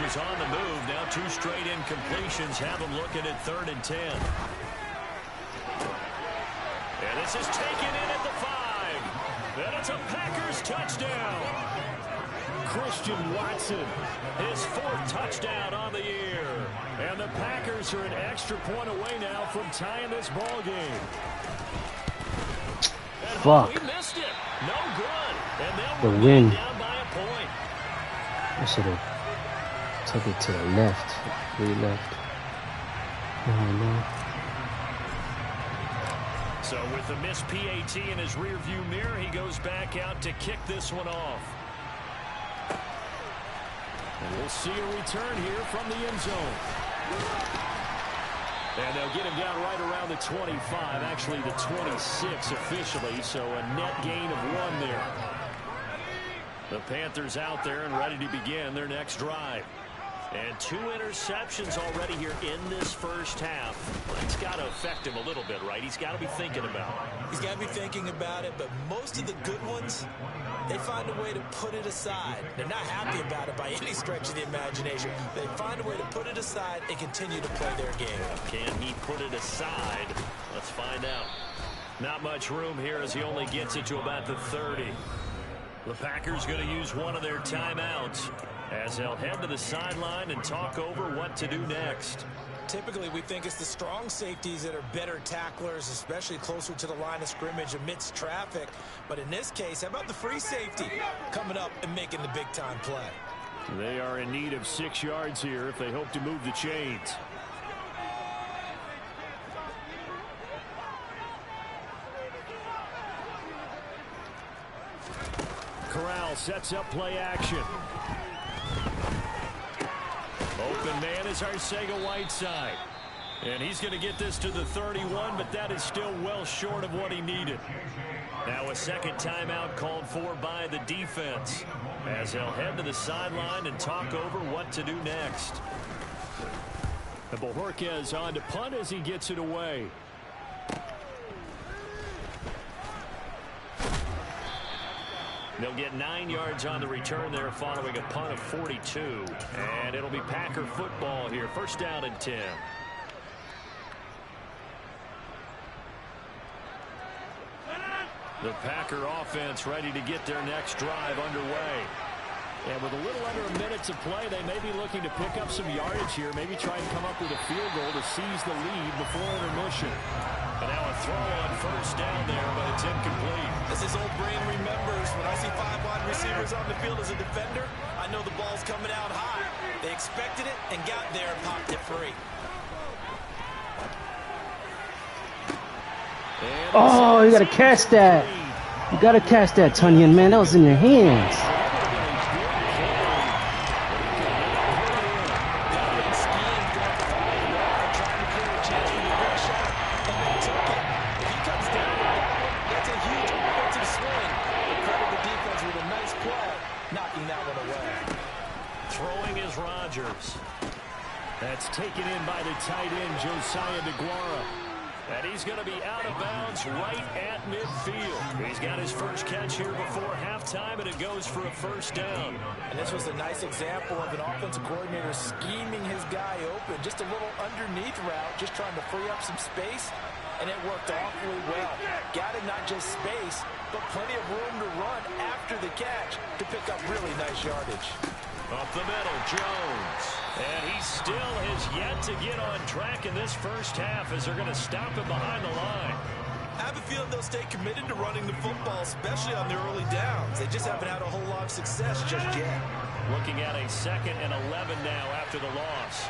Was on the move. Now 2 straight incompletions have him looking at 3rd and 10. And this is taken in at the 5. And it's a Packers touchdown. Christian Watson, his 4th touchdown on the year. And the Packers are an extra point away now from tying this ball game. And fuck. He missed it. No good. And the they'll win. Down by a point. I should have took it to the left. Really left. Oh no. So with the missed PAT in his rearview mirror, he goes back out to kick this one off. And we'll see a return here from the end zone. And they'll get him down right around the 25, actually the 26 officially, so a net gain of 1 there. The Panthers out there and ready to begin their next drive. And 2 interceptions already here in this first half. It's got to affect him a little bit, right? He's got to be thinking about it. He's got to be thinking about it, but most of the good ones, they find a way to put it aside. They're not happy about it by any stretch of the imagination. They find a way to put it aside and continue to play their game. Can he put it aside? Let's find out. Not much room here as he only gets it to about the 30. The Packers going to use one of their timeouts as they'll head to the sideline and talk over what to do next. Typically, we think it's the strong safeties that are better tacklers, especially closer to the line of scrimmage amidst traffic. But in this case, how about the free safety coming up and making the big-time play? They are in need of 6 yards here if they hope to move the chains. Corral sets up play action. Open man is s2w8. And he's going to get this to the 31, but that is still well short of what he needed. Now a second timeout called for by the defense as they'll head to the sideline and talk over what to do next. And Bojorquez on to punt as he gets it away. They'll get 9 yards on the return there following a punt of 42. And it'll be Packer football here. First down and 10. The Packer offense ready to get their next drive underway. And with a little under a minute to play, they may be looking to pick up some yardage here, maybe try and come up with a field goal to seize the lead before intermission. And now a throw on first down there, but it's incomplete. As his old brain remembers, when I see 5 wide receivers on the field as a defender, I know the ball's coming out high. They expected it and got there and popped it free. Oh, you gotta catch that. You gotta catch that, Tunyon, man. That was in your hands. That's taken in by the tight end, Josiah DeGuara. And he's going to be out of bounds right at midfield. He's got his first catch here before halftime, and it goes for a first down. And this was a nice example of an offensive coordinator scheming his guy open. Just a little underneath route, just trying to free up some space, and it worked awfully well. Got him not just space, but plenty of room to run after the catch to pick up really nice yardage. Up the middle, Jones. And he still has yet to get on track in this first half as they're going to stop him behind the line. I have a feeling they'll stay committed to running the football, especially on their early downs. They just haven't had a whole lot of success just yet. Looking at a 2nd and 11 now after the loss.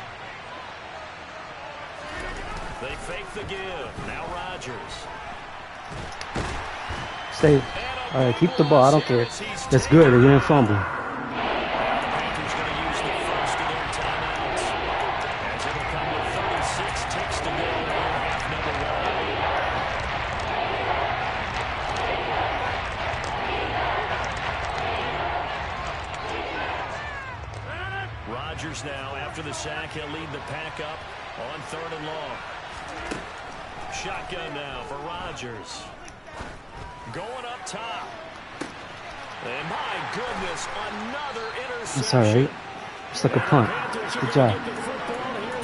They fake the give. Now Rodgers. Stay. And a All right, keep the ball. I don't care. That's good. They're gonna fumble. Panthers going to use the first of their timeouts. As it'll come with 36 ticks to go in half number one. Rodgers now, after the sack, he'll lead the pack up on 3rd and long. Shotgun now for Rodgers. Going up top. And my goodness, another interception. It's all right. It's like a punt. Good job.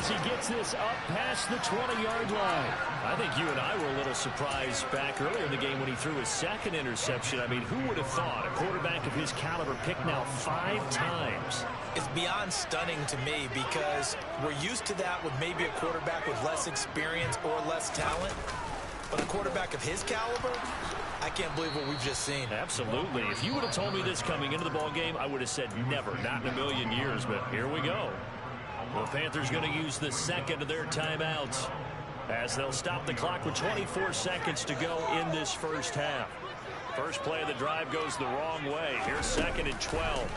He gets this up past the 20-yard line. I think you and I were a little surprised back earlier in the game when he threw his second interception. I mean, who would have thought a quarterback of his caliber picked now 5 times? It's beyond stunning to me because we're used to that with maybe a quarterback with less experience or less talent. But a quarterback of his caliber, I can't believe what we've just seen. Absolutely. If you would have told me this coming into the ball game, I would have said never, not in a million years. But here we go. The Panthers going to use the second of their timeouts as they'll stop the clock with 24 seconds to go in this first half. First play of the drive goes the wrong way. Here's 2nd and 12.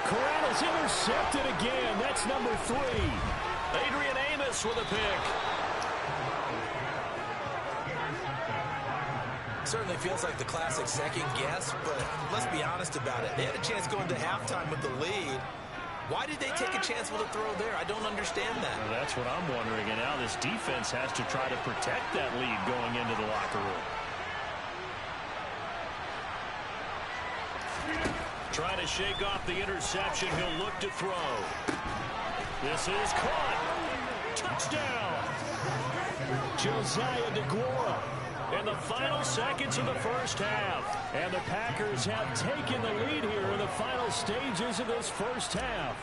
Corral's intercepted again. That's number 3. Adrian Amos with a pick. Certainly feels like the classic second guess, but let's be honest about it. They had a chance going to halftime with the lead. Why did they take a chance with a throw there? I don't understand that. Well, that's what I'm wondering. And now this defense has to try to protect that lead going into the locker room. Trying to shake off the interception. He'll look to throw. This is caught. Touchdown. Josiah DeGuara in the final seconds of the first half. And the Packers have taken the lead here in the final stages of this first half.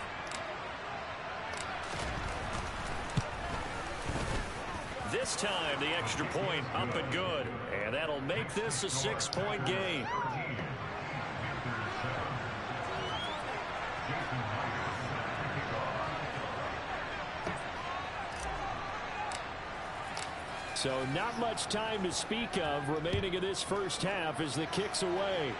This time, the extra point up and good. And that'll make this a 6-point game. So not much time to speak of remaining in this first half as the kick's away.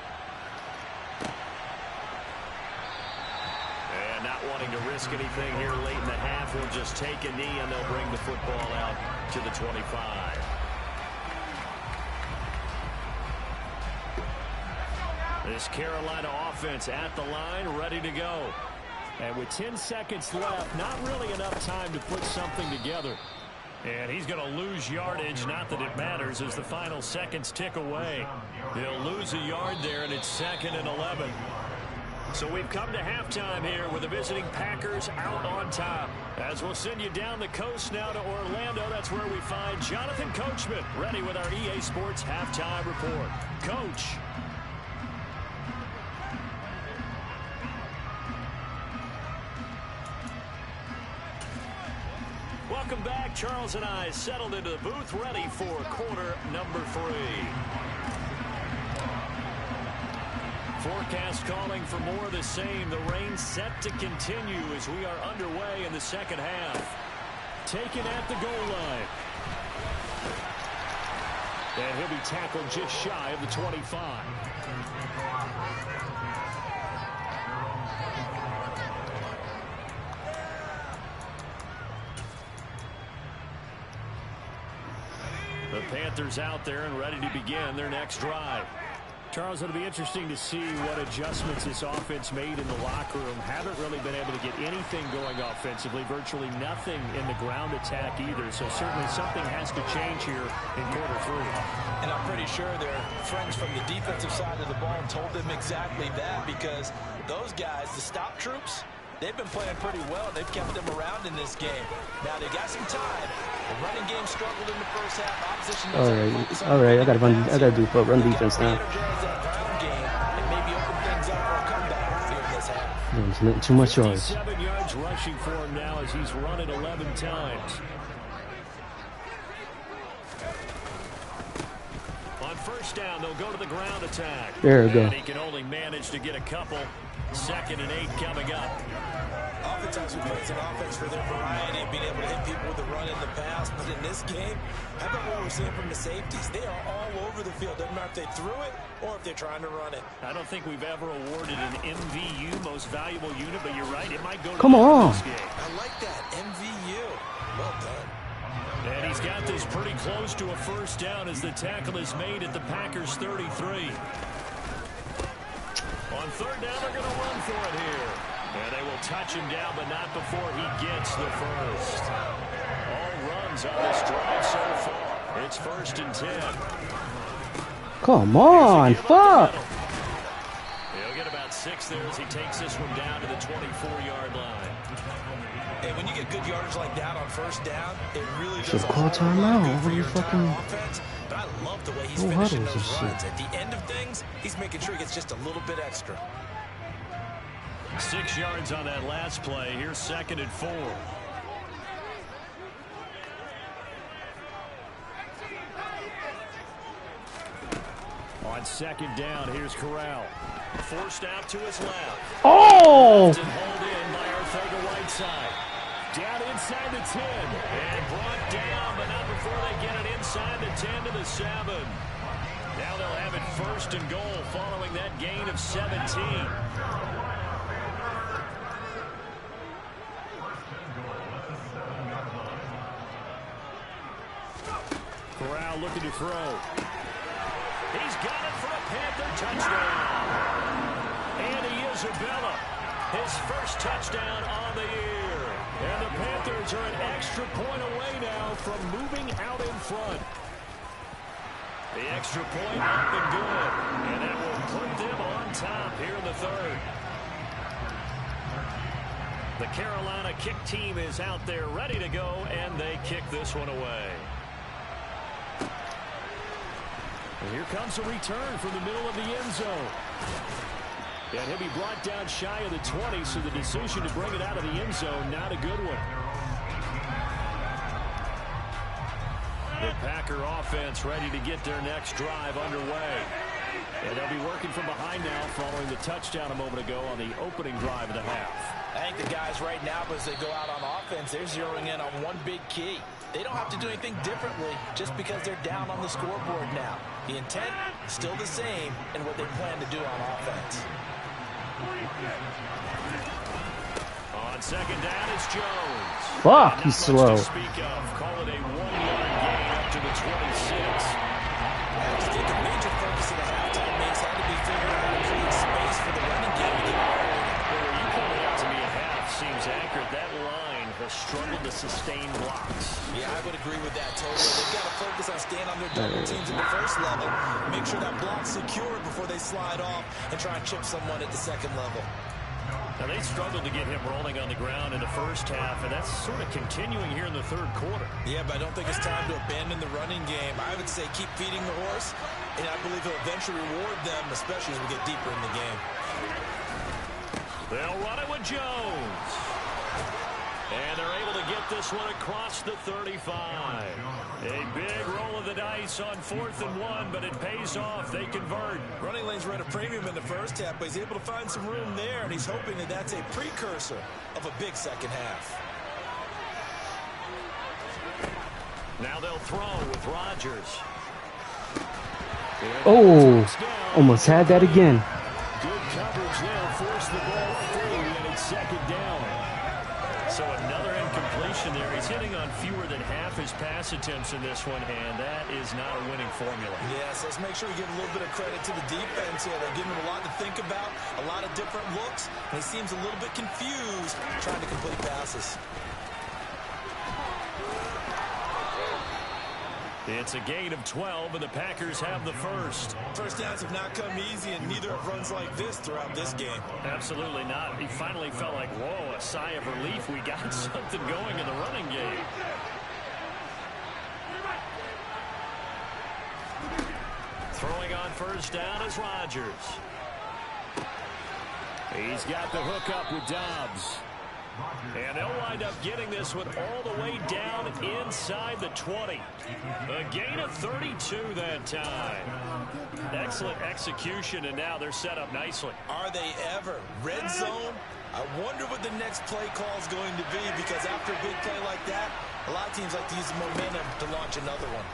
And not wanting to risk anything here late in the half, he'll just take a knee and they'll bring the football out to the 25. This Carolina offense at the line, ready to go. And with 10 seconds left, not really enough time to put something together. And he's going to lose yardage, not that it matters, as the final seconds tick away. He'll lose a yard there, and it's 2nd and 11. So we've come to halftime here with the visiting Packers out on top. As we'll send you down the coast now to Orlando, that's where we find Jonathan Coachman, ready with our EA Sports halftime report. Coach. Welcome back. Charles and I settled into the booth, ready for quarter number 3. Forecast calling for more of the same. The rain set to continue as we are underway in the second half. Taken at the goal line. And he'll be tackled just shy of the 25. The Panthers out there and ready to begin their next drive. Charles, it'll be interesting to see what adjustments this offense made in the locker room. Haven't really been able to get anything going offensively, virtually nothing in the ground attack either. So certainly something has to change here in quarter 3. And I'm pretty sure their friends from the defensive side of the ball told them exactly that, because those guys, the stop troops, they've been playing pretty well. They've kept them around in this game. Now they got some time. The running game struggled in the first half. Opposition all right. I gotta do run defense now. There's too much yards. 7 yards rushing for him now as he's run it 11 times. On first down, they'll go to the ground attack. There we go. And he can only manage to get a couple. 2nd and 8 coming up. oftentimes we praise an offense for their variety and being able to hit people with the run in the pass. But in this game, how about what we're seeing from the safeties? They are all over the field. Doesn't matter if they threw it or if they're trying to run it. I don't think we've ever awarded an MVU, most valuable unit, but you're right. It might go to Come on. this game. I like that. MVU. Well done. And he's got this pretty close to a first down as the tackle is made at the Packers 33. On third down, they're going to run for it here. And they will touch him down, but not before he gets the first. All runs on this drive so far. It's 1st and 10. Come on, fuck. He'll get about 6 there as he takes this one down to the 24-yard line. Hey, when you get good yardage like that on first down, it really Should does call a whole lot timeout. good for What are you your entire fucking- offense. But I love the way he's No finishing huddles those and runs. shit. At the end of things, he's making sure he gets just a little bit extra. 6 yards on that last play. Here's 2nd and 4. On 2nd down, here's Corral. Forced out to his left. Oh! Left and hauled in by s2w8. Down inside the 10. And brought down, but not before they get it inside the 10 to the 7. Now they'll have it 1st and goal following that gain of 17. Corral looking to throw. He's got it for a Panther touchdown. And Isabella, his first touchdown on the year. And the Panthers are an extra point away now from moving out in front. The extra point up and good. And that will put them on top here in the 3rd. The Carolina kick team is out there ready to go, and they kick this one away. And here comes a return from the middle of the end zone. And he'll be brought down shy of the 20, so the decision to bring it out of the end zone, not a good one. The Packer offense ready to get their next drive underway. And they'll be working from behind now following the touchdown a moment ago on the opening drive of the half. I think the guys right now, as they go out on offense, they're zeroing in on one big key. They don't have to do anything differently just because they're down on the scoreboard now. The intent is still the same in what they plan to do on offense. On 2nd down, it's Jones. Fuck, he's slow. To speak of. Call it a 1-yard gain up to the 26. I just think a major focus of the halftime means had to be figuring out how to create space for the running game to get going. Well, you pointed out to me a half seems accurate. That line has struggled to sustain blocks. Yeah, I would agree with that totally. They've got to focus on staying on their double teams at the first level, make sure that block's secured before they slide off and try and chip someone at the second level. Now, they struggled to get him rolling on the ground in the first half, and that's sort of continuing here in the 3rd quarter. Yeah, but I don't think it's time to abandon the running game. I would say keep feeding the horse, and I believe he'll eventually reward them, especially as we get deeper in the game. They'll run it with Jones. And they're able to get this one across the 35. A big roll of the dice on 4th and 1, but it pays off. They convert. Running lanes were at a premium in the first half, but he's able to find some room there, and he's hoping that that's a precursor of a big second half. Now they'll throw with Rodgers. Oh, almost had that again. Good coverage there. Forced the ball through, and it's 2nd down. So another incompletion there. He's hitting on fewer than half his pass attempts in this one, and that is not a winning formula. Yes, let's make sure we give a little bit of credit to the defense here. They're giving him a lot to think about, a lot of different looks, and he seems a little bit confused trying to complete passes. It's a gain of 12, and the Packers have the first. First downs have not come easy, and neither have runs like this throughout this game. Absolutely not. He finally felt like, whoa, a sigh of relief. We got something going in the running game. Throwing on first down is Rodgers. He's got the hook up with Dobbs. And they'll wind up getting this one all the way down inside the 20. A gain of 32 that time. Excellent execution, and now they're set up nicely. Are they ever? Red zone, I wonder what the next play call is going to be, because after a big play like that, a lot of teams like to use the momentum to launch another one.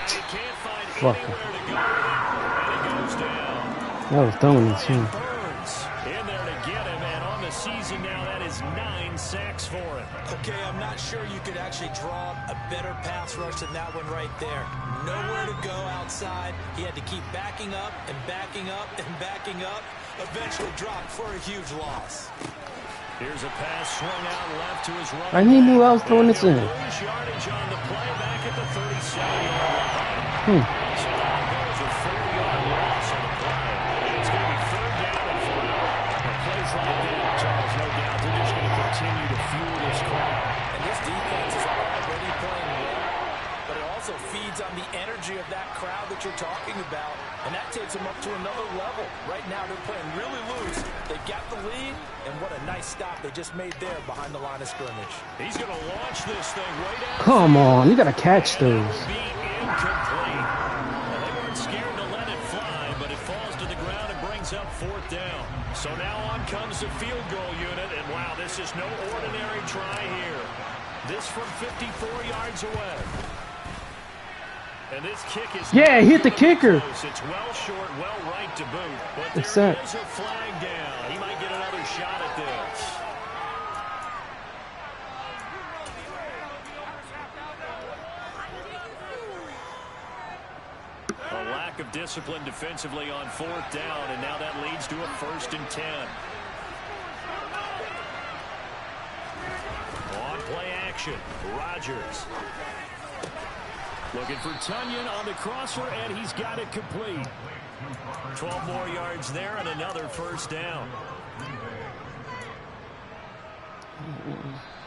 He can't find anywhere to go, and he goes down. That was throwing it too. In there to get him, and on the season now, that is 9 sacks for him. Okay, I'm not sure you could actually draw a better pass rush than that one right there. Nowhere to go outside. He had to keep backing up and backing up and backing up. Eventually dropped for a huge loss. Here's a pass swung out left to his right. And he knew I was throwing this in. Yardage on the play back at the 37-yard line. So that goes a 4-yard loss on the play. It's going to be 3rd down and 4. A place like that, Charles, no doubt, they're just going to continue to fuel this crowd. And this defense is already playing well, but it also feeds on the energy of that crowd that you're talking about, and that takes them up to another level. Right now, they're playing really loose. They got the lead, and what a nice stop they just made there behind the line of scrimmage. He's going to launch this thing right out. Come on, you got to catch those. Incomplete. Well, they weren't scared to let it fly, but it falls to the ground and brings up 4th down. So now on comes the field goal unit, and wow, this is no ordinary try here. This from 54 yards away. And this kick is hit the kicker. It's well short, well right to boot. But What's there that? is a flag down. He might get another shot at this. A lack of discipline defensively on 4th down, and now that leads to a 1st and 10. On play action, Rodgers. Looking for Tunyon on the crosser, and he's got it complete. 12 more yards there and another 1st down.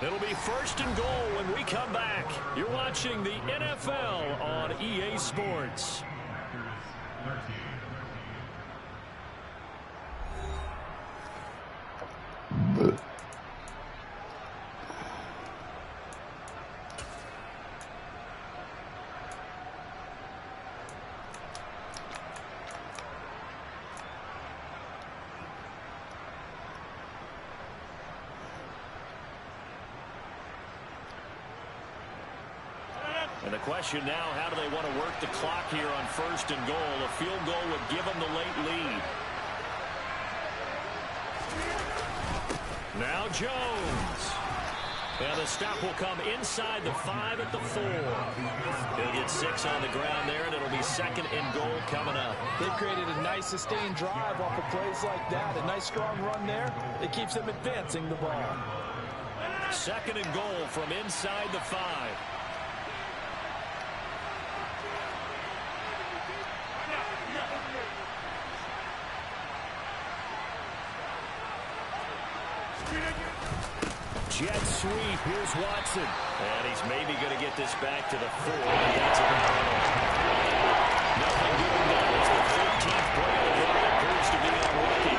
It'll be 1st and goal when we come back. You're watching the NFL on EA Sports. And the question now, how do they want to work the clock here on 1st and goal? A field goal would give them the late lead. Now Jones. And the stop will come inside the 5 at the 4. He'll get 6 on the ground there, and it'll be 2nd and goal coming up. They've created a nice sustained drive off of plays like that. A nice strong run there. It keeps them advancing the ball. 2nd and goal from inside the 5. Jet sweep. Here's Watson. And he's maybe going to get this back to the 4. And that's a final. Nothing doing there. It's the 13th play of the drive. It proves to be unlucky.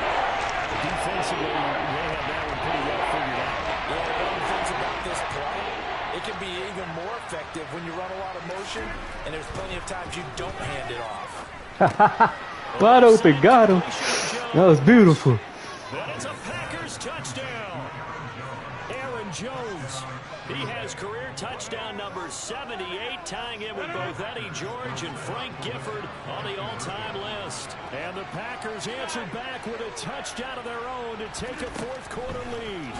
Defensively, they have that one pretty well figured out. Yeah, one of the things about this play, it can be even more effective when you run a lot of motion, and there's plenty of times you don't hand it off. Wide open, got him. That was beautiful. And it's a Packers touchdown. Aaron Jones. He has career touchdown number 78, tying it with both Eddie George and Frank Gifford on the all-time list. And the Packers answered back with a touchdown of their own to take a 4th quarter lead.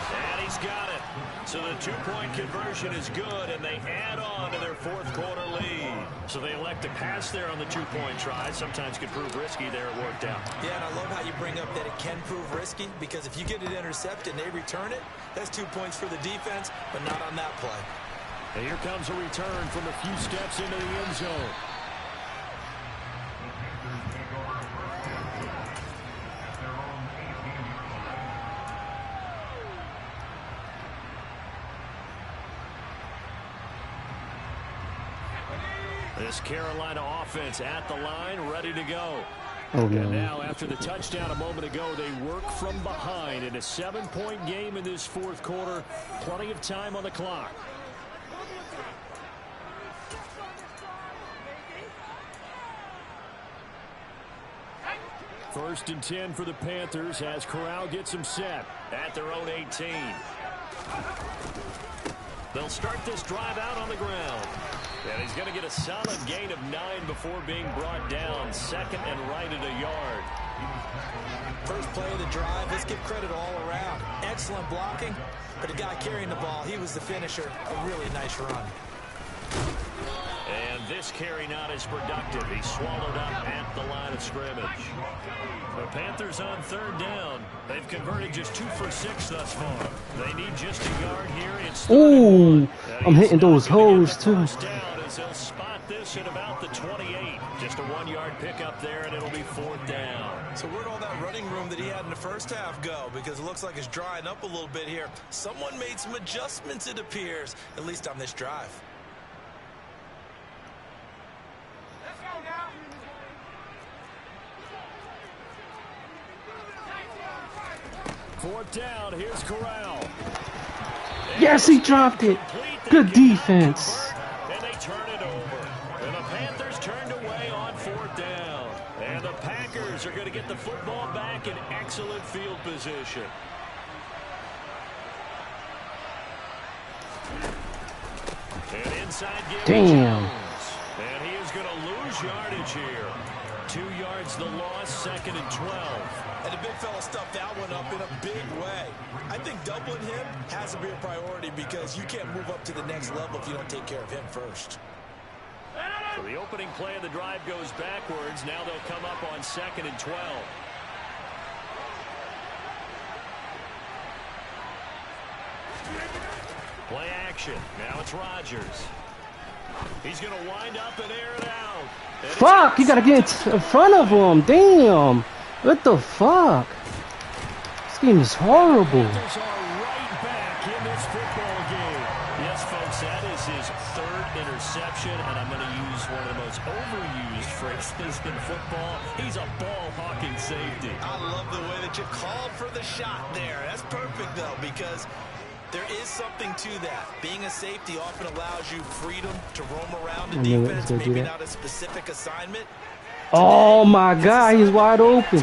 And he's got it. So the 2-point conversion is good, and they add on to their 4th quarter lead. So they elect to pass there on the 2-point try. Sometimes could prove risky there. It worked out. Yeah, and I love how you bring up that it can prove risky, because if you get it intercepted and they return it, that's 2 points for the defense, but not on that play. And here comes a return from a few steps into the end zone. This Carolina offense at the line, ready to go. Oh, no. And now, after the touchdown a moment ago, they work from behind in a 7-point game in this 4th quarter. Plenty of time on the clock. First and 10 for the Panthers as Corral gets them set at their own 18. They'll start this drive out on the ground. And he's going to get a solid gain of 9 before being brought down. Second and right at a yard. First play of the drive, let's give credit all around. Excellent blocking, but the guy carrying the ball, he was the finisher. A really nice run. And this carry not as productive. He's swallowed up at the line of scrimmage. The Panthers on third down. They've converted just 2 for 6 thus far. They need just a yard here. It's ooh, I'm hitting those holes too. They'll spot this at about the 28. Just a 1-yard pickup there, and it'll be 4th down. So where'd all that running room that he had in the first half go? Because it looks like it's drying up a little bit here. Someone made some adjustments, it appears, at least on this drive. Let's go now. Fourth down, here's Corral. Yes, he dropped it. Good defense. And they turn it over. And the Panthers turned away on 4th down. And the Packers are going to get the football back in excellent field position. And inside damn. And he is going to lose yardage here. 2 yards the loss, 2nd and 12. And the big fella stuffed that one up in a big way. I think doubling him has to be a priority because you can't move up to the next level if you don't take care of him first. So the opening play of the drive goes backwards. Now they'll come up on 2nd and 12. Play action. Now it's Rodgers. He's going to wind up and air it out. And fuck, you got to get in front of him. Damn. What the fuck? This game is horrible. Panthers are right back in this football game. Yes, folks, that is his 3rd interception, and I'm going to use one of the most overused phrases in football. He's a ball-hawking safety. I love the way that you called for the shot there. That's perfect, though, because there is something to that. Being a safety often allows you freedom to roam around the defense, maybe not a specific assignment. Oh my God, he's wide open.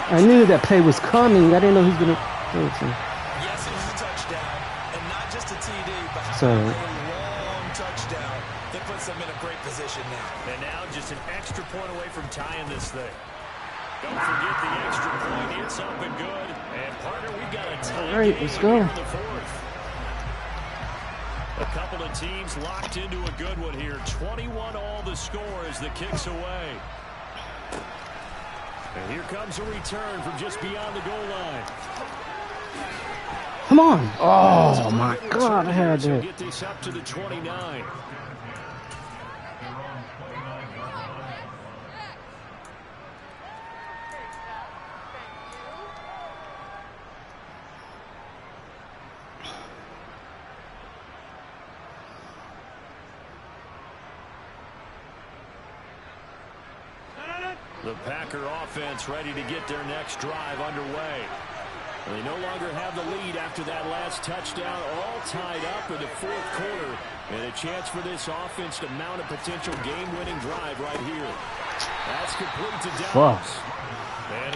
I knew that play was coming. I didn't know he was going to. Yes, it was a touchdown, and not just a TD, but a long touchdown that puts them in a great position now. And now just an extra point away from tying this thing. Don't forget the extra point. It's up and good. And partner, we've got a tie. All right, let's go. A couple of teams locked into a good one here. 21 all the score as the kick's away. And here comes a return from just beyond the goal line. Come on. Oh, my God. I had that. Get this up to the 29. The Packer offense ready to get their next drive underway. They no longer have the lead after that last touchdown, all tied up in the 4th quarter. And a chance for this offense to mount a potential game-winning drive right here. That's complete to Dallas.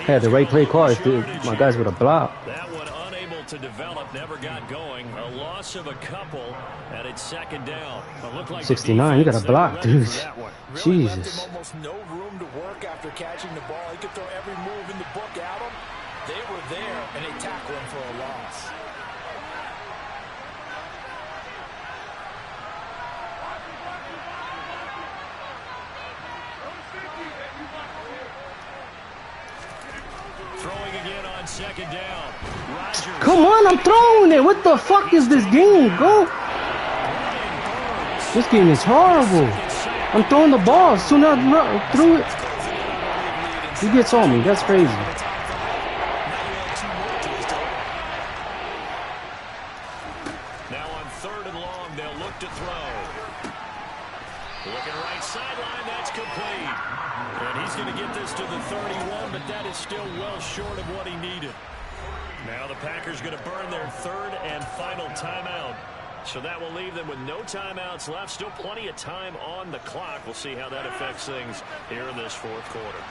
Had the right play call if my guys would have blocked. That one unable to develop, never got going. A loss of a couple, and it's 2nd down. Like 69, you got to block, dude. Really Jesus. Almost no room to work after catching the ball. He could throw every move in the book at him. They were there, and they tackle him for a loss. Throwing again on 2nd down. Rodgers. Come on, I'm throwing it. What the fuck is this game? Go. This game is horrible. I'm throwing the ball. As soon as I threw it, he gets on me. That's crazy. Now on 3rd and long, they'll look to throw. Looking right sideline, that's complete. And he's going to get this to the 31, but that is still well short of what he needed. Now the Packers going to burn their 3rd and final timeout. So that will leave them with no timeouts left. Still plenty of time on the clock. We'll see how that affects things here in this fourth quarter.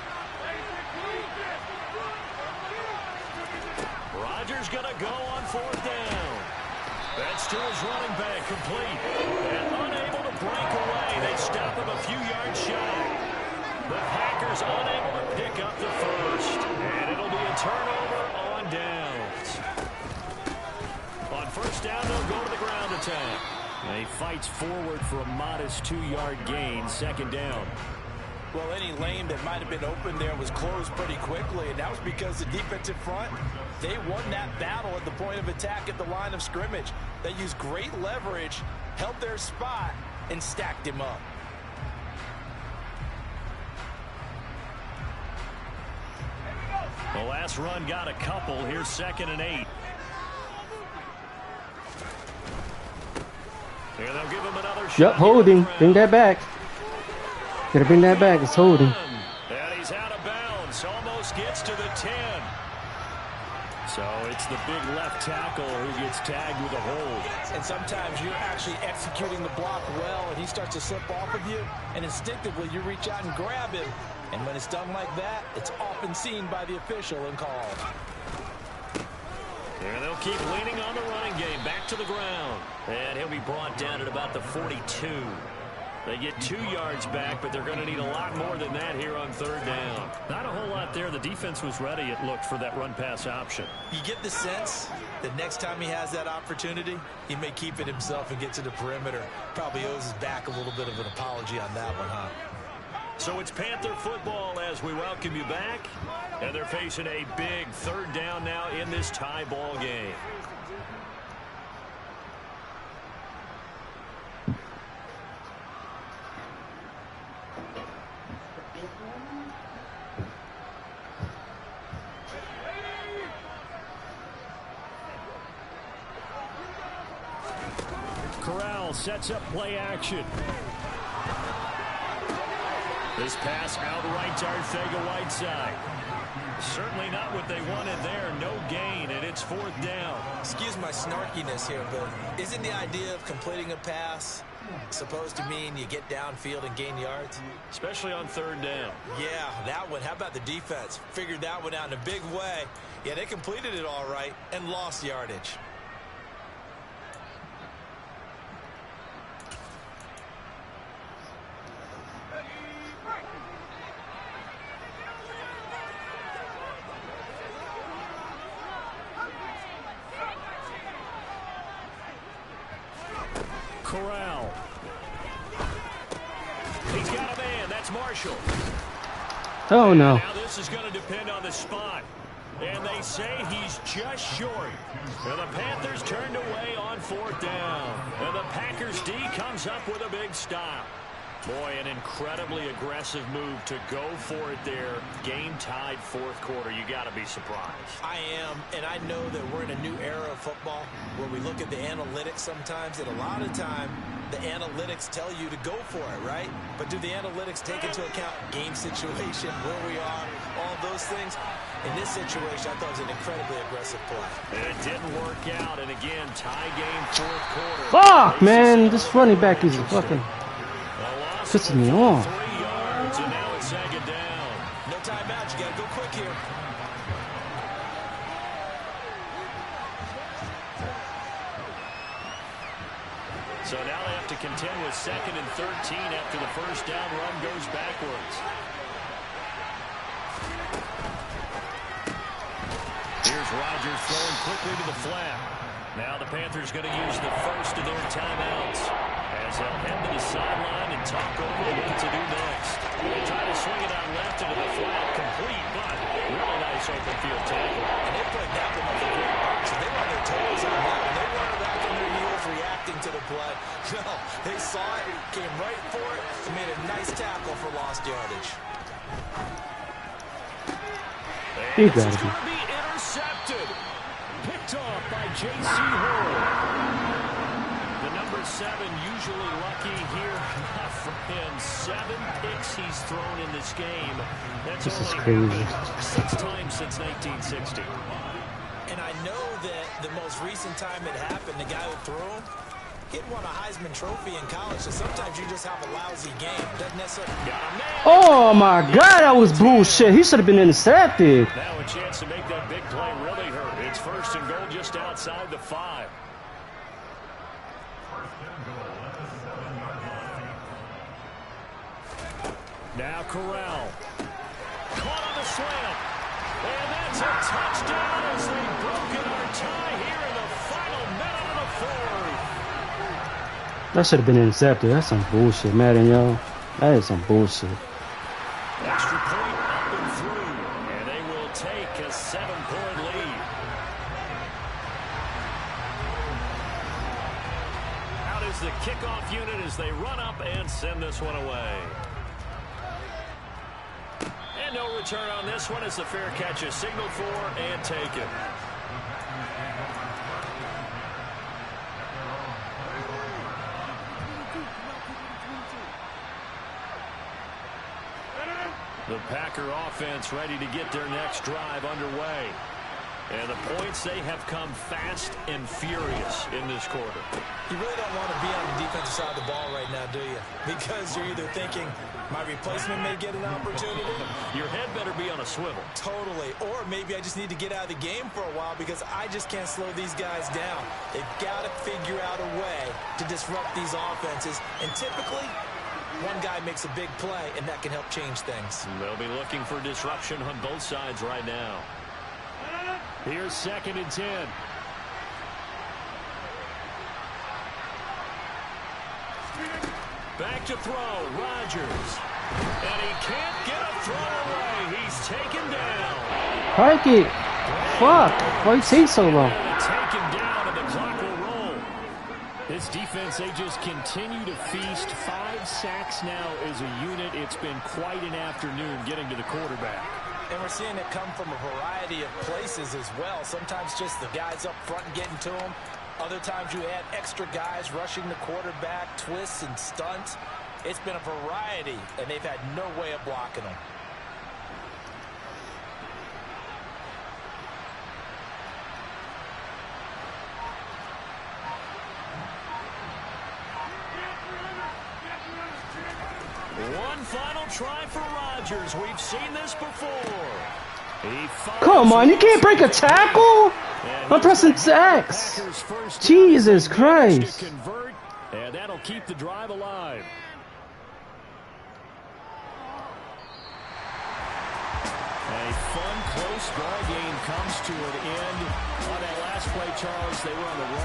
Rodgers going to go on fourth down. That's to his running back, complete. And unable to break away. They stop him a few yards shy. The Packers unable to pick up the first. And it'll be a turnover on downs. On first down, they'll go to the ground attack. And he fights forward for a modest 2-yard gain, second down. Well, any lane that might have been open there was closed pretty quickly, and that was because the defensive front, they won that battle at the point of attack at the line of scrimmage. They used great leverage, held their spot, and stacked him up. The last run got a couple. Here's 2nd and 8. Here they'll give him another shot. Yep, holding. Bring that back. Gotta bring that back. It's holding. And he's out of bounds. Almost gets to the 10. So it's the big left tackle who gets tagged with a hold. And sometimes you're actually executing the block well, and he starts to slip off of you, and instinctively you reach out and grab him. And when it's done like that, it's often seen by the official and called. Here they'll keep leaning on the running game. Back to the ground. And he'll be brought down at about the 42. They get 2 yards back, but they're going to need a lot more than that here on third down. Not a whole lot there. The defense was ready, it looked, for that run-pass option. You get the sense that next time he has that opportunity, he may keep it himself and get to the perimeter. Probably owes his back a little bit of an apology on that one, huh? So it's Panther football as we welcome you back. And they're facing a big third down now in this tie ball game. Corral sets up play action. This pass outright to Arcega-Whiteside. Certainly not what they wanted there. No gain, and it's fourth down. Excuse my snarkiness here, but isn't the idea of completing a pass supposed to mean you get downfield and gain yards? Especially on third down. Yeah, that one. How about the defense? Figured that one out in a big way. Yeah, they completed it all right and lost yardage. Corral. He's got a man. That's Marshall. Oh, no. Now this is going to depend on the spot. And they say he's just short. And the Panthers turned away on fourth down. And the Packers D comes up with a big stop. Boy, an incredibly aggressive move to go for it there. Game-tied fourth quarter. You got to be surprised. I am, and I know that we're in a new era of football where we look at the analytics sometimes, and a lot of time the analytics tell you to go for it, right? But do the analytics take into account game situation, where we are, all those things? In this situation, I thought it was an incredibly aggressive play. And it didn't work out, and again, tie game fourth quarter. Fuck, man. This running back is fucking pissing me off. 3 yards, and now it's second down. No timeout. You got to go quick here. So now they have to contend with 2nd and 13 after the first down run goes backwards. Here's Rodgers throwing quickly to the flat. Now the Panthers going to use the first of their timeouts as they'll head to the sideline and talk over what to do next. They try to swing it out left into the flat, complete, but really nice open field tackle. And they played that one with a great box, and they were on their toes on that one. They weren't back on their heels reacting to the play. No, they saw it, came right for it, and made a nice tackle for lost yardage. You gotta be. Intercepted. Picked off by J.C. Horn. The number 7 usually lucky here for him. 7 picks he's thrown in this game. That's This is only crazy. 6 times since 1960. And I know that the most recent time it happened, the guy who threw him, He had won a Heisman Trophy in college, so sometimes you just have a lousy game. Doesn't necessarily. Oh my God, that was bullshit. He should have been intercepted. Now a chance to make that big play really hurt. It's 1st and goal just outside the 5. Now Corral. Caught on the slant. And that's a touchdown as they've broken our tie here in the final minute of the 4th. That should have been intercepted. That's some bullshit, Madden, yo. That is some bullshit. Extra point up and through. And they will take a 7-point lead. Out is the kickoff unit as they run up and send this one away. And no return on this one as the fair catch is signaled for and taken. The Packer offense ready to get their next drive underway. And the points, they have come fast and furious in this quarter. You really don't want to be on the defensive side of the ball right now, do you? Because you're either thinking, my replacement may get an opportunity. Your head better be on a swivel. Totally. Or maybe I just need to get out of the game for a while because I just can't slow these guys down. They've got to figure out a way to disrupt these offenses. And typically, one guy makes a big play, and that can help change things. They'll be looking for disruption on both sides right now. Here's 2nd and 10. Back to throw, Rodgers. And he can't get a throw away. He's taken down. Crikey. Fuck. Why you take so long? Taken down, and the clock will roll. This defense, they just continue to feast. 5 sacks now as a unit. It's been quite an afternoon getting to the quarterback. And we're seeing it come from a variety of places as well. Sometimes just the guys up front getting to them. Other times you add extra guys rushing the quarterback, twists and stunts. It's been a variety, and they've had no way of blocking them. One final try for Rodgers. We've seen this before. Come on, you can't break a tackle? I'm pressing X. Jesus Christ. And that'll keep the drive alive. A fun, close ball game comes to an end. On that last play, Charles, they were on the wrong